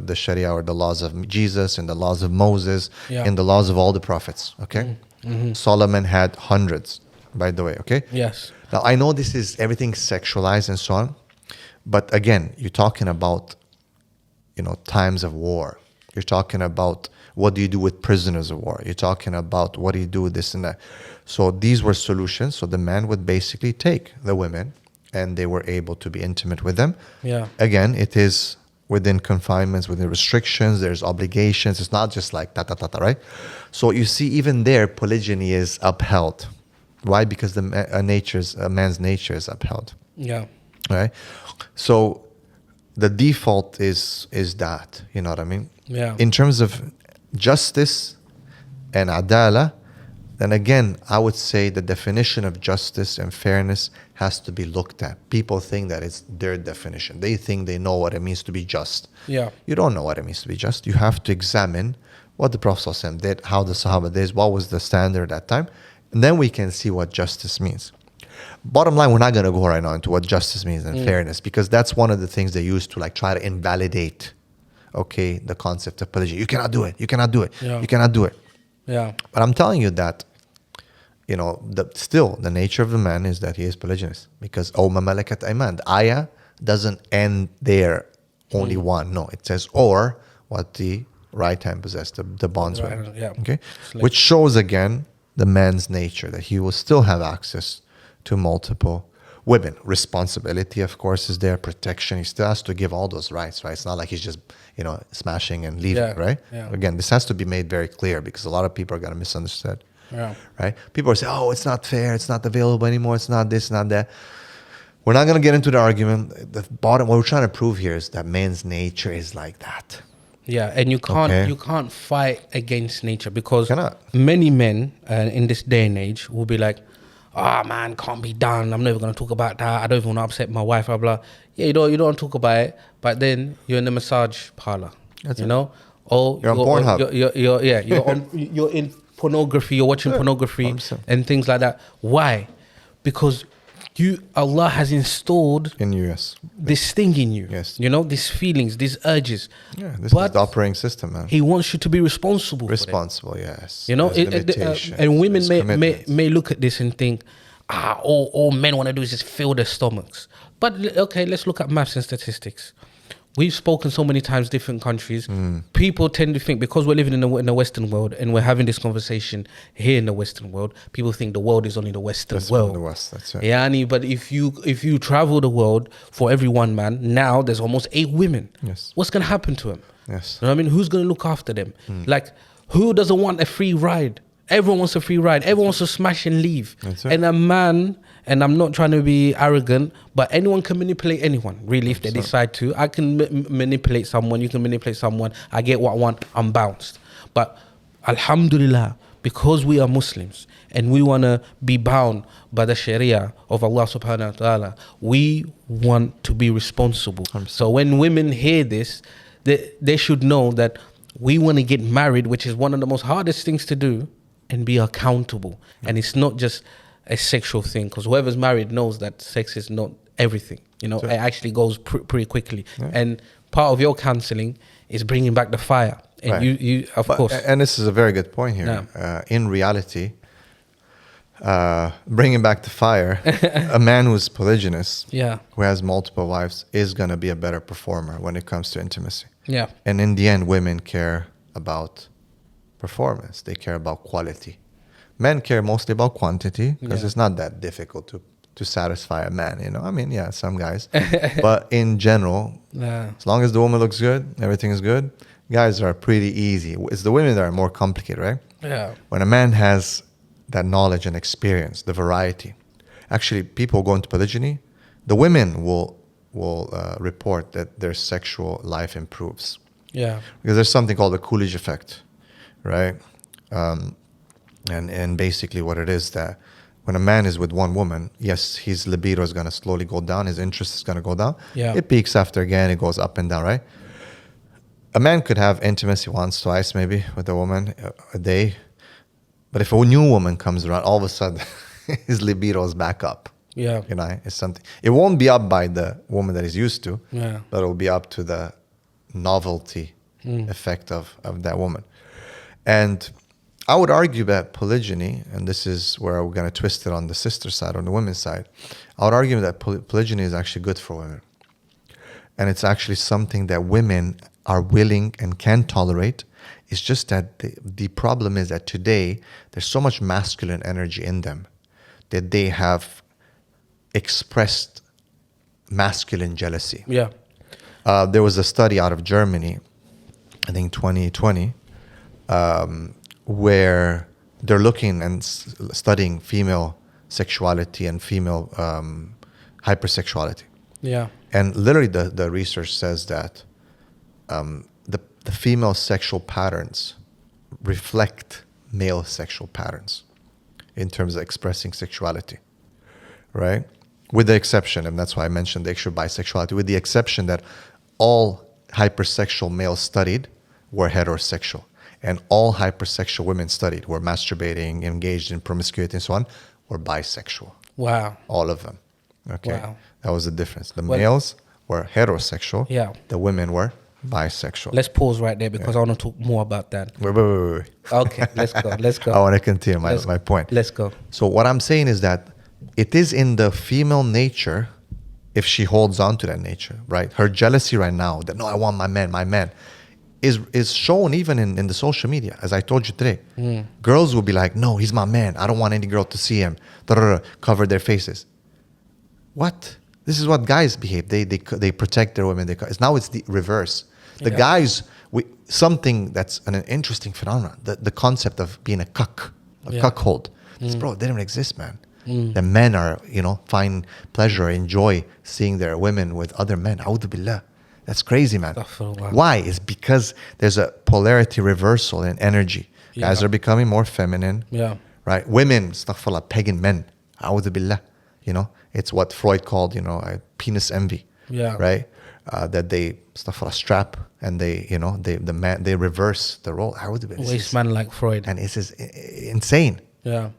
the Sharia, or the laws of Jesus, and the laws of Moses, Yeah. and the laws of all the prophets. Okay, Solomon had hundreds, by the way. Okay. Yes. Now I know this is everything sexualized and so on, but again, you're talking about, times of war. You're talking about what do you do with prisoners of war. You're talking about what do you do with this and that. So these were solutions. So the man would basically take the women, and they were able to be intimate with them. Yeah. Again, it is within confinements, within restrictions. There's obligations. It's not just like right? So you see, even there, polygyny is upheld. Why? Because a man's nature is upheld. Yeah. Right? So the default is that, you know what I mean? Yeah. In terms of justice and adala, then again, I would say the definition of justice and fairness has to be looked at. People think that it's their definition. They think they know what it means to be just. Yeah. You don't know what it means to be just. You have to examine what the Prophet ﷺ did, how the Sahaba did, what was the standard at that time, and then we can see what justice means. Bottom line, we're not going to go right now into what justice means and fairness, because that's one of the things they use to like try to invalidate, okay, the concept of polygyny. You cannot do it. You cannot do it. Yeah. You cannot do it. Yeah. But I'm telling you that, still the nature of the man is that he is polygynous, because "Oh, ma malakat ayman." The ayah doesn't end there, only one. No, it says or what the right hand possessed, the bondsman. Right, yeah. Okay, Slave. which shows again the man's nature, that he will still have access to multiple women. Responsibility, of course, is there. Protection. He still has to give all those rights, right? It's not like he's just, smashing and leaving, Yeah, right? yeah. Again, this has to be made very clear, because a lot of people are going to misunderstand. Yeah. Right? People are saying, "Oh, it's not fair. It's not available anymore. It's not this, not that." We're not going to get into the argument. What we're trying to prove here is that man's nature is like that. Yeah, and you can't Okay. you can't fight against nature, because Cannot. many men in this day and age will be like, man, can't be done. I'm never gonna talk about that. I don't even want to upset my wife. Blah blah. Yeah, you don't want to talk about it, but then you're in the massage parlor. That's you it. know, or You're on Pornhub. You're in pornography. You're watching pornography 100%. and things like that. Why? Because Allah has installed In US. this thing in you. Yes. These feelings, these urges. Yeah, this But is the operating system, man. He wants you to be responsible. Responsible, yes. For them. There's And limitations, women there's may commitments. look at this and think, all men want to do is just fill their stomachs. But okay, let's look at maths and statistics. We've spoken so many times, different countries. People tend to think, because we're living in the Western world and we're having this conversation here in the Western world, people think the world is only the Western That's world. the West, that's it. Yeah, but if you travel the world, for every one man, now there's almost 8 women. Yes. What's going to happen to them? Yes. You know what I mean? Who's going to look after them? Like, who doesn't want a free ride? Everyone wants a free ride. Everyone wants to smash and leave. That's it. And a man, and I'm not trying to be arrogant, but anyone can manipulate anyone, really, if they decide to. I can manipulate someone. You can manipulate someone. I get what I want. I'm bounced. But alhamdulillah, because we are Muslims and we want to be bound by the Sharia of Allah subhanahu wa ta'ala, we want to be responsible. So when women hear this, they should know that we want to get married, which is one of the most hardest things to do, and be accountable. And it's not just a sexual thing, because whoever's married knows that sex is not everything. It actually goes pretty quickly. Yeah. And part of your counseling is bringing back the fire. And Right. you of course. And this is a very good point here. In reality, bringing back the fire, a man who's polygynous, Yeah. who has multiple wives, is going to be a better performer when it comes to intimacy. Yeah. And in the end, women care about performance. They care about quality. Men care mostly about quantity, because Yeah. it's not that difficult to satisfy a man, I mean, yeah, some guys. But in general, Yeah. as long as the woman looks good, everything is good, guys are pretty easy. It's the women that are more complicated, right? Yeah. When a man has that knowledge and experience, the variety. Actually, people go into polygyny, the women will report that their sexual life improves. Yeah. Because there's something called the Coolidge effect, right? And basically what it is that when a man is with one woman, yes, his libido is going to slowly go down. His interest is going to go down. Yeah. It peaks after again. It goes up and down, right? A man could have intimacy once, twice, maybe with a woman a day. But if a new woman comes around, all of a sudden his libido is back up. Yeah. You know, it's something. It won't be up by the woman that he's used to, Yeah. but it will be up to the novelty effect of that woman. And I would argue that polygyny, and this is where we're going to twist it on the sister side, on the women's side, I would argue that polygyny is actually good for women. And it's actually something that women are willing and can tolerate. It's just that the problem is that today, there's so much masculine energy in them that they have expressed masculine jealousy. Yeah. There was a study out of Germany, I think 2020, where they're looking and studying female sexuality and female hypersexuality. Yeah. And literally the research says that the female sexual patterns reflect male sexual patterns in terms of expressing sexuality, right? With the exception, and that's why I mentioned the extra bisexuality, with the exception that all hypersexual males studied were heterosexual. And all hypersexual women studied were masturbating, engaged in promiscuity and so on, were bisexual. Wow. All of them. Okay. Wow. That was the difference. The males were heterosexual. Yeah. The women were bisexual. Let's pause right there because I want to talk more about that. Wait. Okay, let's go. Let's go. I want to continue my point. Let's go. So what I'm saying is that it is in the female nature, if she holds on to that nature, right? Her jealousy right now, that no, I want my man, is shown even in the social media, as I told you today. Girls will be like, no, he's my man. I don't want any girl to see him. Cover their faces. What? This is what guys behave. They protect their women. Now it's the reverse. The guys, something that's an interesting phenomenon, the concept of being a cuckold. Bro, they don't exist, man. The men are, find pleasure, enjoy seeing their women with other men. A'udhu billah. That's crazy, man. Why? It's because there's a polarity reversal in energy. Guys are becoming more feminine. Yeah. Right? Women, astaghfirullah, pagan men. A'udhu billah. It's what Freud called, penis envy. Yeah. Right? That they strap and they reverse the role. A'udhu billah. Waste man like Freud. And it's just insane. Yeah.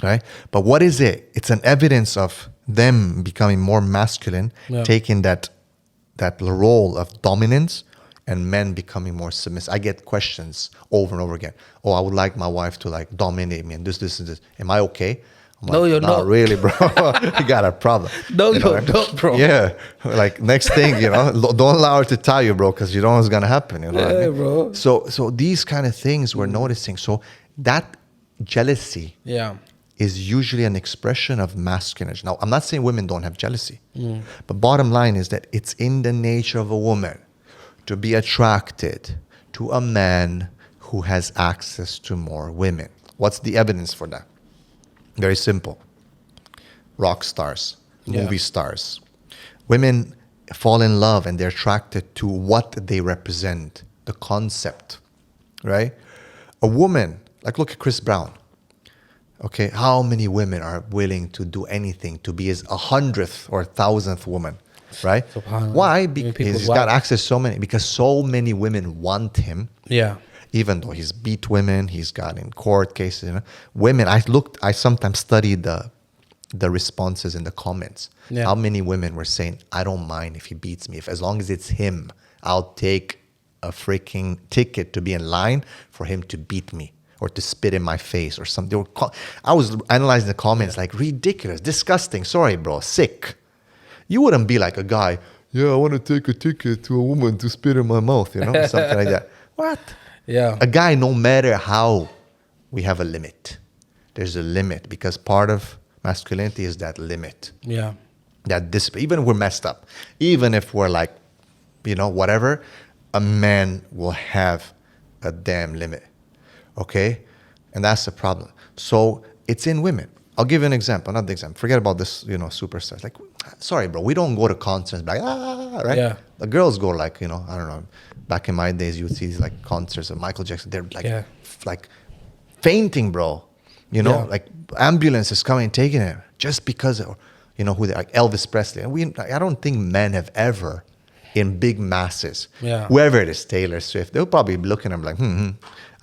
Right? But what is it? It's an evidence of them becoming more masculine, taking that role of dominance, and men becoming more submissive. I get questions over and over again. Oh, I would like my wife to dominate me and this and this. Am I okay? I'm no, like, you're not. Not really, bro. You got a problem. No, you're not, bro. Yeah. Next thing, don't allow her to tell you, bro, because you don't know what's going to happen. You know what I mean? Bro. So these kind of things we're noticing. So that jealousy is usually an expression of masculine. Now, I'm not saying women don't have jealousy, but bottom line is that it's in the nature of a woman to be attracted to a man who has access to more women. What's the evidence for that? Very simple. Rock stars, movie stars. Women fall in love and they're attracted to what they represent, the concept, right? A woman, look at Chris Brown. Okay, how many women are willing to do anything to be his 100th or 1,000th woman, right? Why? Because he's got access to so many. Because so many women want him. Yeah. Even though he's beat women, he's got in court cases. Women. I sometimes study the responses in the comments. Yeah. How many women were saying, "I don't mind if he beats me. As long as it's him, I'll take a freaking ticket to be in line for him to beat me." Or to spit in my face or something. I was analyzing the comments ridiculous, disgusting. Sorry, bro, sick. You wouldn't be like a guy, I want to take a ticket to a woman to spit in my mouth, something like that. What? Yeah. A guy, no matter how, we have a limit. There's a limit because part of masculinity is that limit. Yeah. That discipline. Even if we're messed up, even if we're whatever, a man will have a damn limit. Okay? And that's the problem. So it's in women. I'll give you an example, another example. Forget about this, superstars. Like, sorry, bro, we don't go to concerts like, right? Yeah. The girls go like, I don't know. Back in my days, you would see these like concerts of Michael Jackson. They're like, like fainting, bro. Like ambulances coming and taking him just because of, who they like Elvis Presley. And I don't think men have ever, in big masses, whoever it is, Taylor Swift, they'll probably be looking at him like,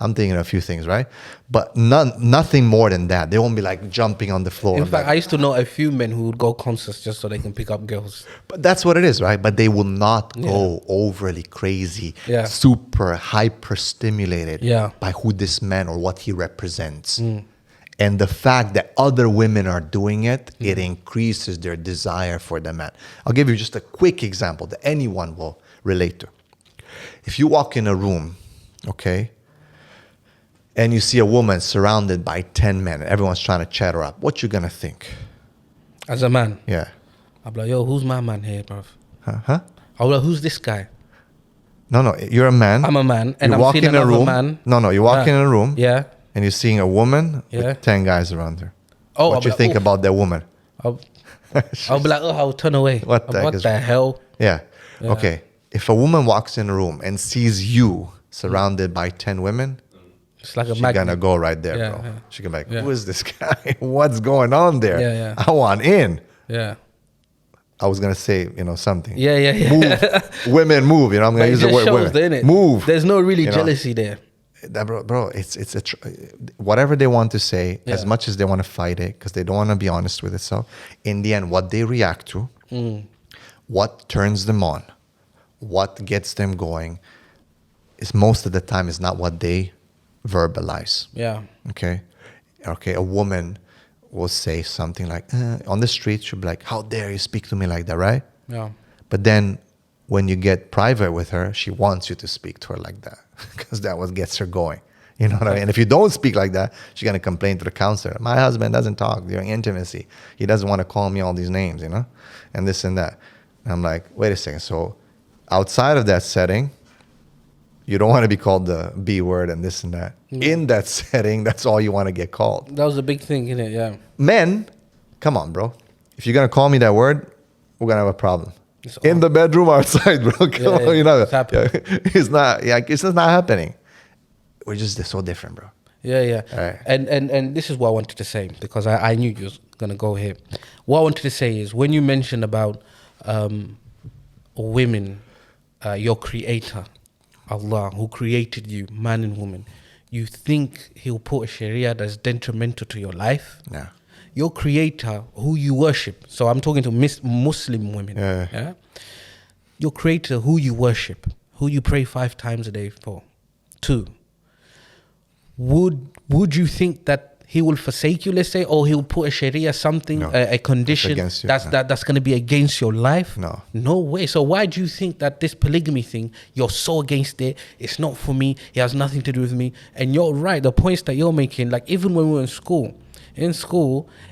I'm thinking of a few things, right? But nothing more than that. They won't be like jumping on the floor. In fact, I used to know a few men who would go concerts just so they can pick up girls. But that's what it is, right? But they will not go overly crazy, super hyper stimulated by who this man or what he represents. And the fact that other women are doing it, it increases their desire for the man. I'll give you just a quick example that anyone will relate to. If you walk in a room, okay, and you see a woman surrounded by 10 men, and everyone's trying to chat her up, what you gonna think? As a man? Yeah. I'll be like, yo, who's my man here, bruv? Huh? I'll be like, who's this guy? No, you're a man. I'm a man, and you I'm walk seeing in a another room. man. No, you walk in a room. Yeah. And you're seeing a woman with 10 guys around her. Oh, what do you think about that woman? I'll be like, I'll turn away. What the hell? Yeah. Okay. If a woman walks in a room and sees you surrounded by 10 women, it's like a she's magnet. gonna go right there, bro. Yeah. She's gonna be like, who is this guy? What's going on there? Yeah. I want in. Yeah. I was gonna say, something. Yeah. Move. Women move. I'm gonna use the word women. Move. There's no really jealousy there. That, bro, it's whatever they want to say, as much as they want to fight it, because they don't want to be honest with itself. In the end, what they react to, what turns them on, what gets them going, is most of the time is not what they verbalize. Yeah. Okay. A woman will say something like, on the street, she'll be like, "How dare you speak to me like that?" Right? Yeah. But then, when you get private with her, she wants you to speak to her like that because that what gets her going. You know what I mean? And if you don't speak like that, she's going to complain to the counselor. My husband doesn't talk during intimacy. He doesn't want to call me all these names, and this and that. And I'm like, wait a second. So outside of that setting, you don't want to be called the B word and this and that. In that setting, that's all you want to get called. That was a big thing, innit? Yeah. Men, come on, bro. If you're going to call me that word, we're going to have a problem. In the bedroom, outside, bro. Come on, it's not. It's just not happening. We're just so different, bro. Yeah. Right. And this is what I wanted to say, because I knew you was gonna go here. What I wanted to say is, when you mentioned about women, your creator, Allah, who created you, man and woman, you think He'll put a Sharia that's detrimental to your life? Yeah. Your creator, who you worship, so I'm talking to Muslim women, yeah? Your creator, who you worship, who you pray 5 times a day for. 2, would you think that He will forsake you, let's say, or He'll put a Sharia something, a condition that's going to be against your life? No way. So why do you think that this polygamy thing, you're so against it? It's not for me. It has nothing to do with me. And you're right. The points that you're making, like even when we were in school,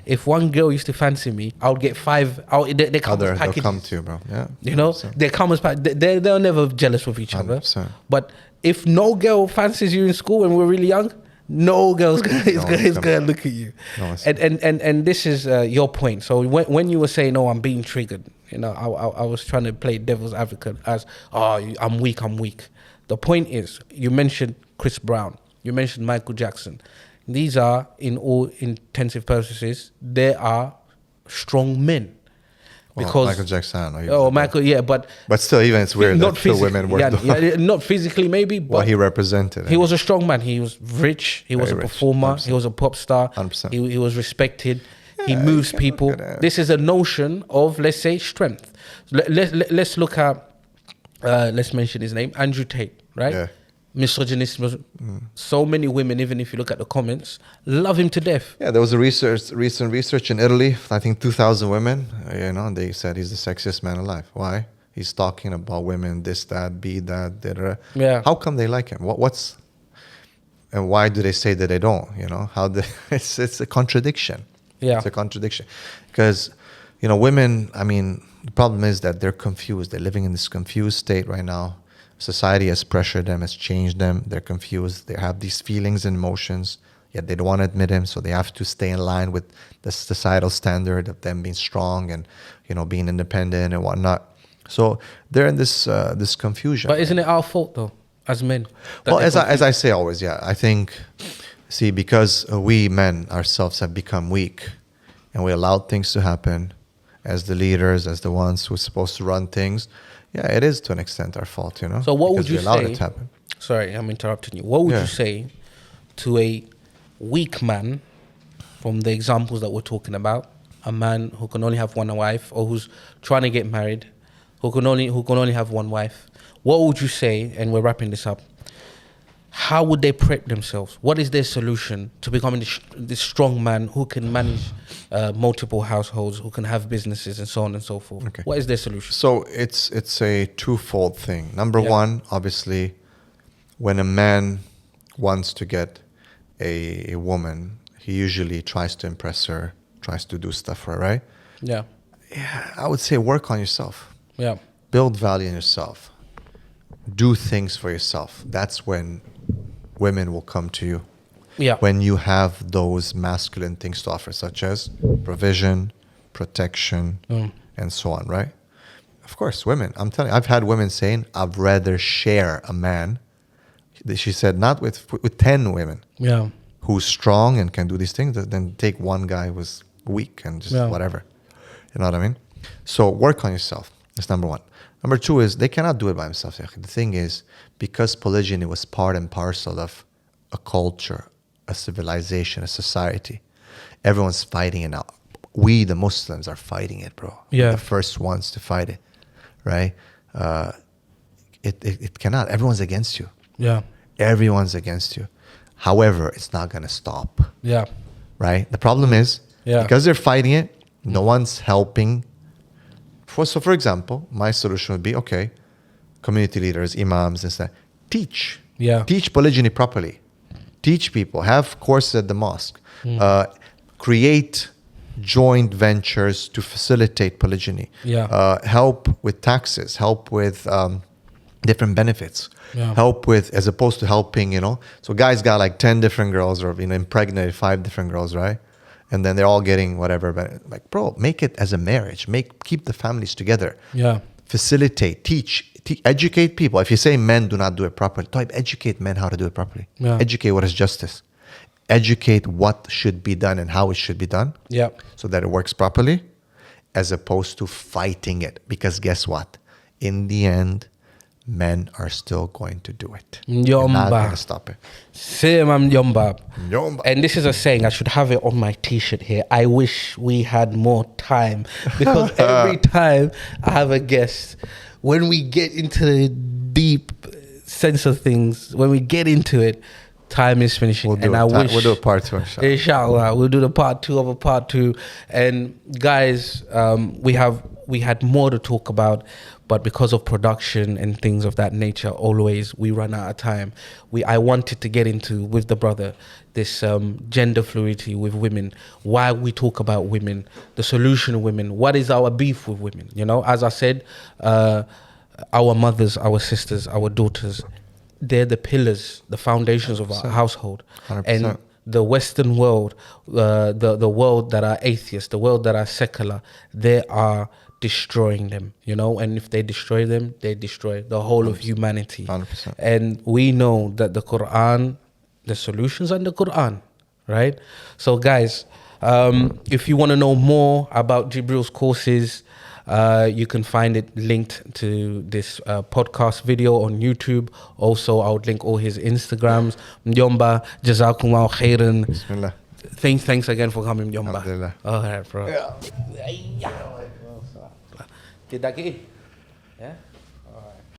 if one girl used to fancy me, I would get 5. They come as packages. They'll come to you, bro. Yeah. 100%. They come as packages. They're never jealous with each other. 100%. But if no girl fancies you in school when we're really young, no girl's gonna look at you. And this is your point. So when you were saying, "Oh, I'm being triggered," I was trying to play devil's advocate as, "Oh, I'm weak." The point is, you mentioned Chris Brown, you mentioned Michael Jackson. These are, in all intensive purposes, they are strong men. Because Michael Jackson. But still, even it's weird that still women were not physically, maybe, but what he represented. He was a strong man. He was rich. He was a performer. 100%. He was a pop star. 100%. He was respected. He moves people. This is a notion of, let's say, strength. Let's look at, let's mention his name, Andrew Tate, right? Yeah. Misogynist. So many women, even if you look at the comments, love him to death. Yeah, there was a recent research in Italy. I think 2,000 women. They said he's the sexiest man alive. Why? He's talking about women, this, that, be that, da. Yeah. How come they like him? And why do they say that they don't? It's a contradiction. Yeah, it's a contradiction because women. I mean, the problem is that they're confused. They're living in this confused state right now. Society has pressured them, has changed them. They're confused. They have these feelings and emotions, yet they don't want to admit them. So they have to stay in line with the societal standard of them being strong and, being independent and whatnot. So they're in this confusion. But isn't it our fault though, as men? Well, as I say always, yeah, I think, see, because we men ourselves have become weak and we allowed things to happen as the leaders, as the ones who are supposed to run things, yeah, it is to an extent our fault, So what would you we allowed say? it to happen. Sorry, I'm interrupting you. What would you say to a weak man, from the examples that we're talking about, a man who can only have one wife or who's trying to get married, who can only have one wife? What would you say, and we're wrapping this up, how would they prep themselves? What is their solution to becoming this strong man who can manage multiple households, who can have businesses and so on and so forth? Okay. What is their solution? So it's a twofold thing. Number one, obviously, when a man wants to get a woman, he usually tries to impress her, tries to do stuff for her, right? Yeah. Yeah, I would say work on yourself. Yeah. Build value in yourself. Do things for yourself. That's when women will come to you. Yeah. When you have those masculine things to offer, such as provision, protection, and so on, right? Of course, women. I'm telling you, I've had women saying, I'd rather share a man. She said, not with 10 women. Yeah. Who's strong and can do these things, than take one guy who's weak and just whatever. You know what I mean? So work on yourself. That's number one. Number two is they cannot do it by themselves. The thing is, because polygyny was part and parcel of a culture, a civilization, a society, everyone's fighting it now. We, the Muslims, are fighting it, bro. Yeah. We're the first ones to fight it, right? It cannot. Everyone's against you. Yeah. Everyone's against you. However, it's not going to stop. Yeah. Right? The problem is, because they're fighting it, no one's helping. So, for example, my solution would be, okay, community leaders, imams, and stuff, teach. Yeah. Teach polygyny properly. Teach people. Have courses at the mosque. Create joint ventures to facilitate polygyny. Yeah. Help with taxes. Help with different benefits. Yeah. Help with, as opposed to helping, So guys got like 10 different girls or, impregnated 5 different girls, right? And then they're all getting whatever. But like, bro, make it as a marriage. Keep the families together. Yeah. Facilitate, teach, educate people. If you say men do not do it properly, educate men how to do it properly. Yeah. Educate what is justice. Educate what should be done and how it should be done. Yeah. So that it works properly, as opposed to fighting it. Because guess what? In the end, men are still going to do it. They're not going to stop it. Same, I'm Yomba. Yomba. And this is a saying, I should have it on my t-shirt here. I wish we had more time. Because every time I have a guest, when we get into the deep sense of things, when we get into it, time is finishing. We'll do a part 2, inshallah. We'll do the part 2 of a part 2. And guys, we had more to talk about, but because of production and things of that nature, always we run out of time. I wanted to get into, with the brother, this gender fluidity with women, why we talk about women, the solution of women, what is our beef with women. As I said, our mothers, our sisters, our daughters, they're the pillars, the foundations of our household. 100%. And the Western world, the world that are atheists, the world that are secular, they are destroying them, and if they destroy them, they destroy the whole 100%. Of humanity. 100%. And we know that the Quran, the solutions are in the Quran, right? So guys, if you want to know more about Gabriel's courses, you can find it linked to this podcast video on YouTube. Also, I would link all his Instagrams. Yomba, Jazakumullah khairan. Bismillah. Thanks again for coming, Yomba. Alhamdulillah. All right, bro. Yeah. Did that get in?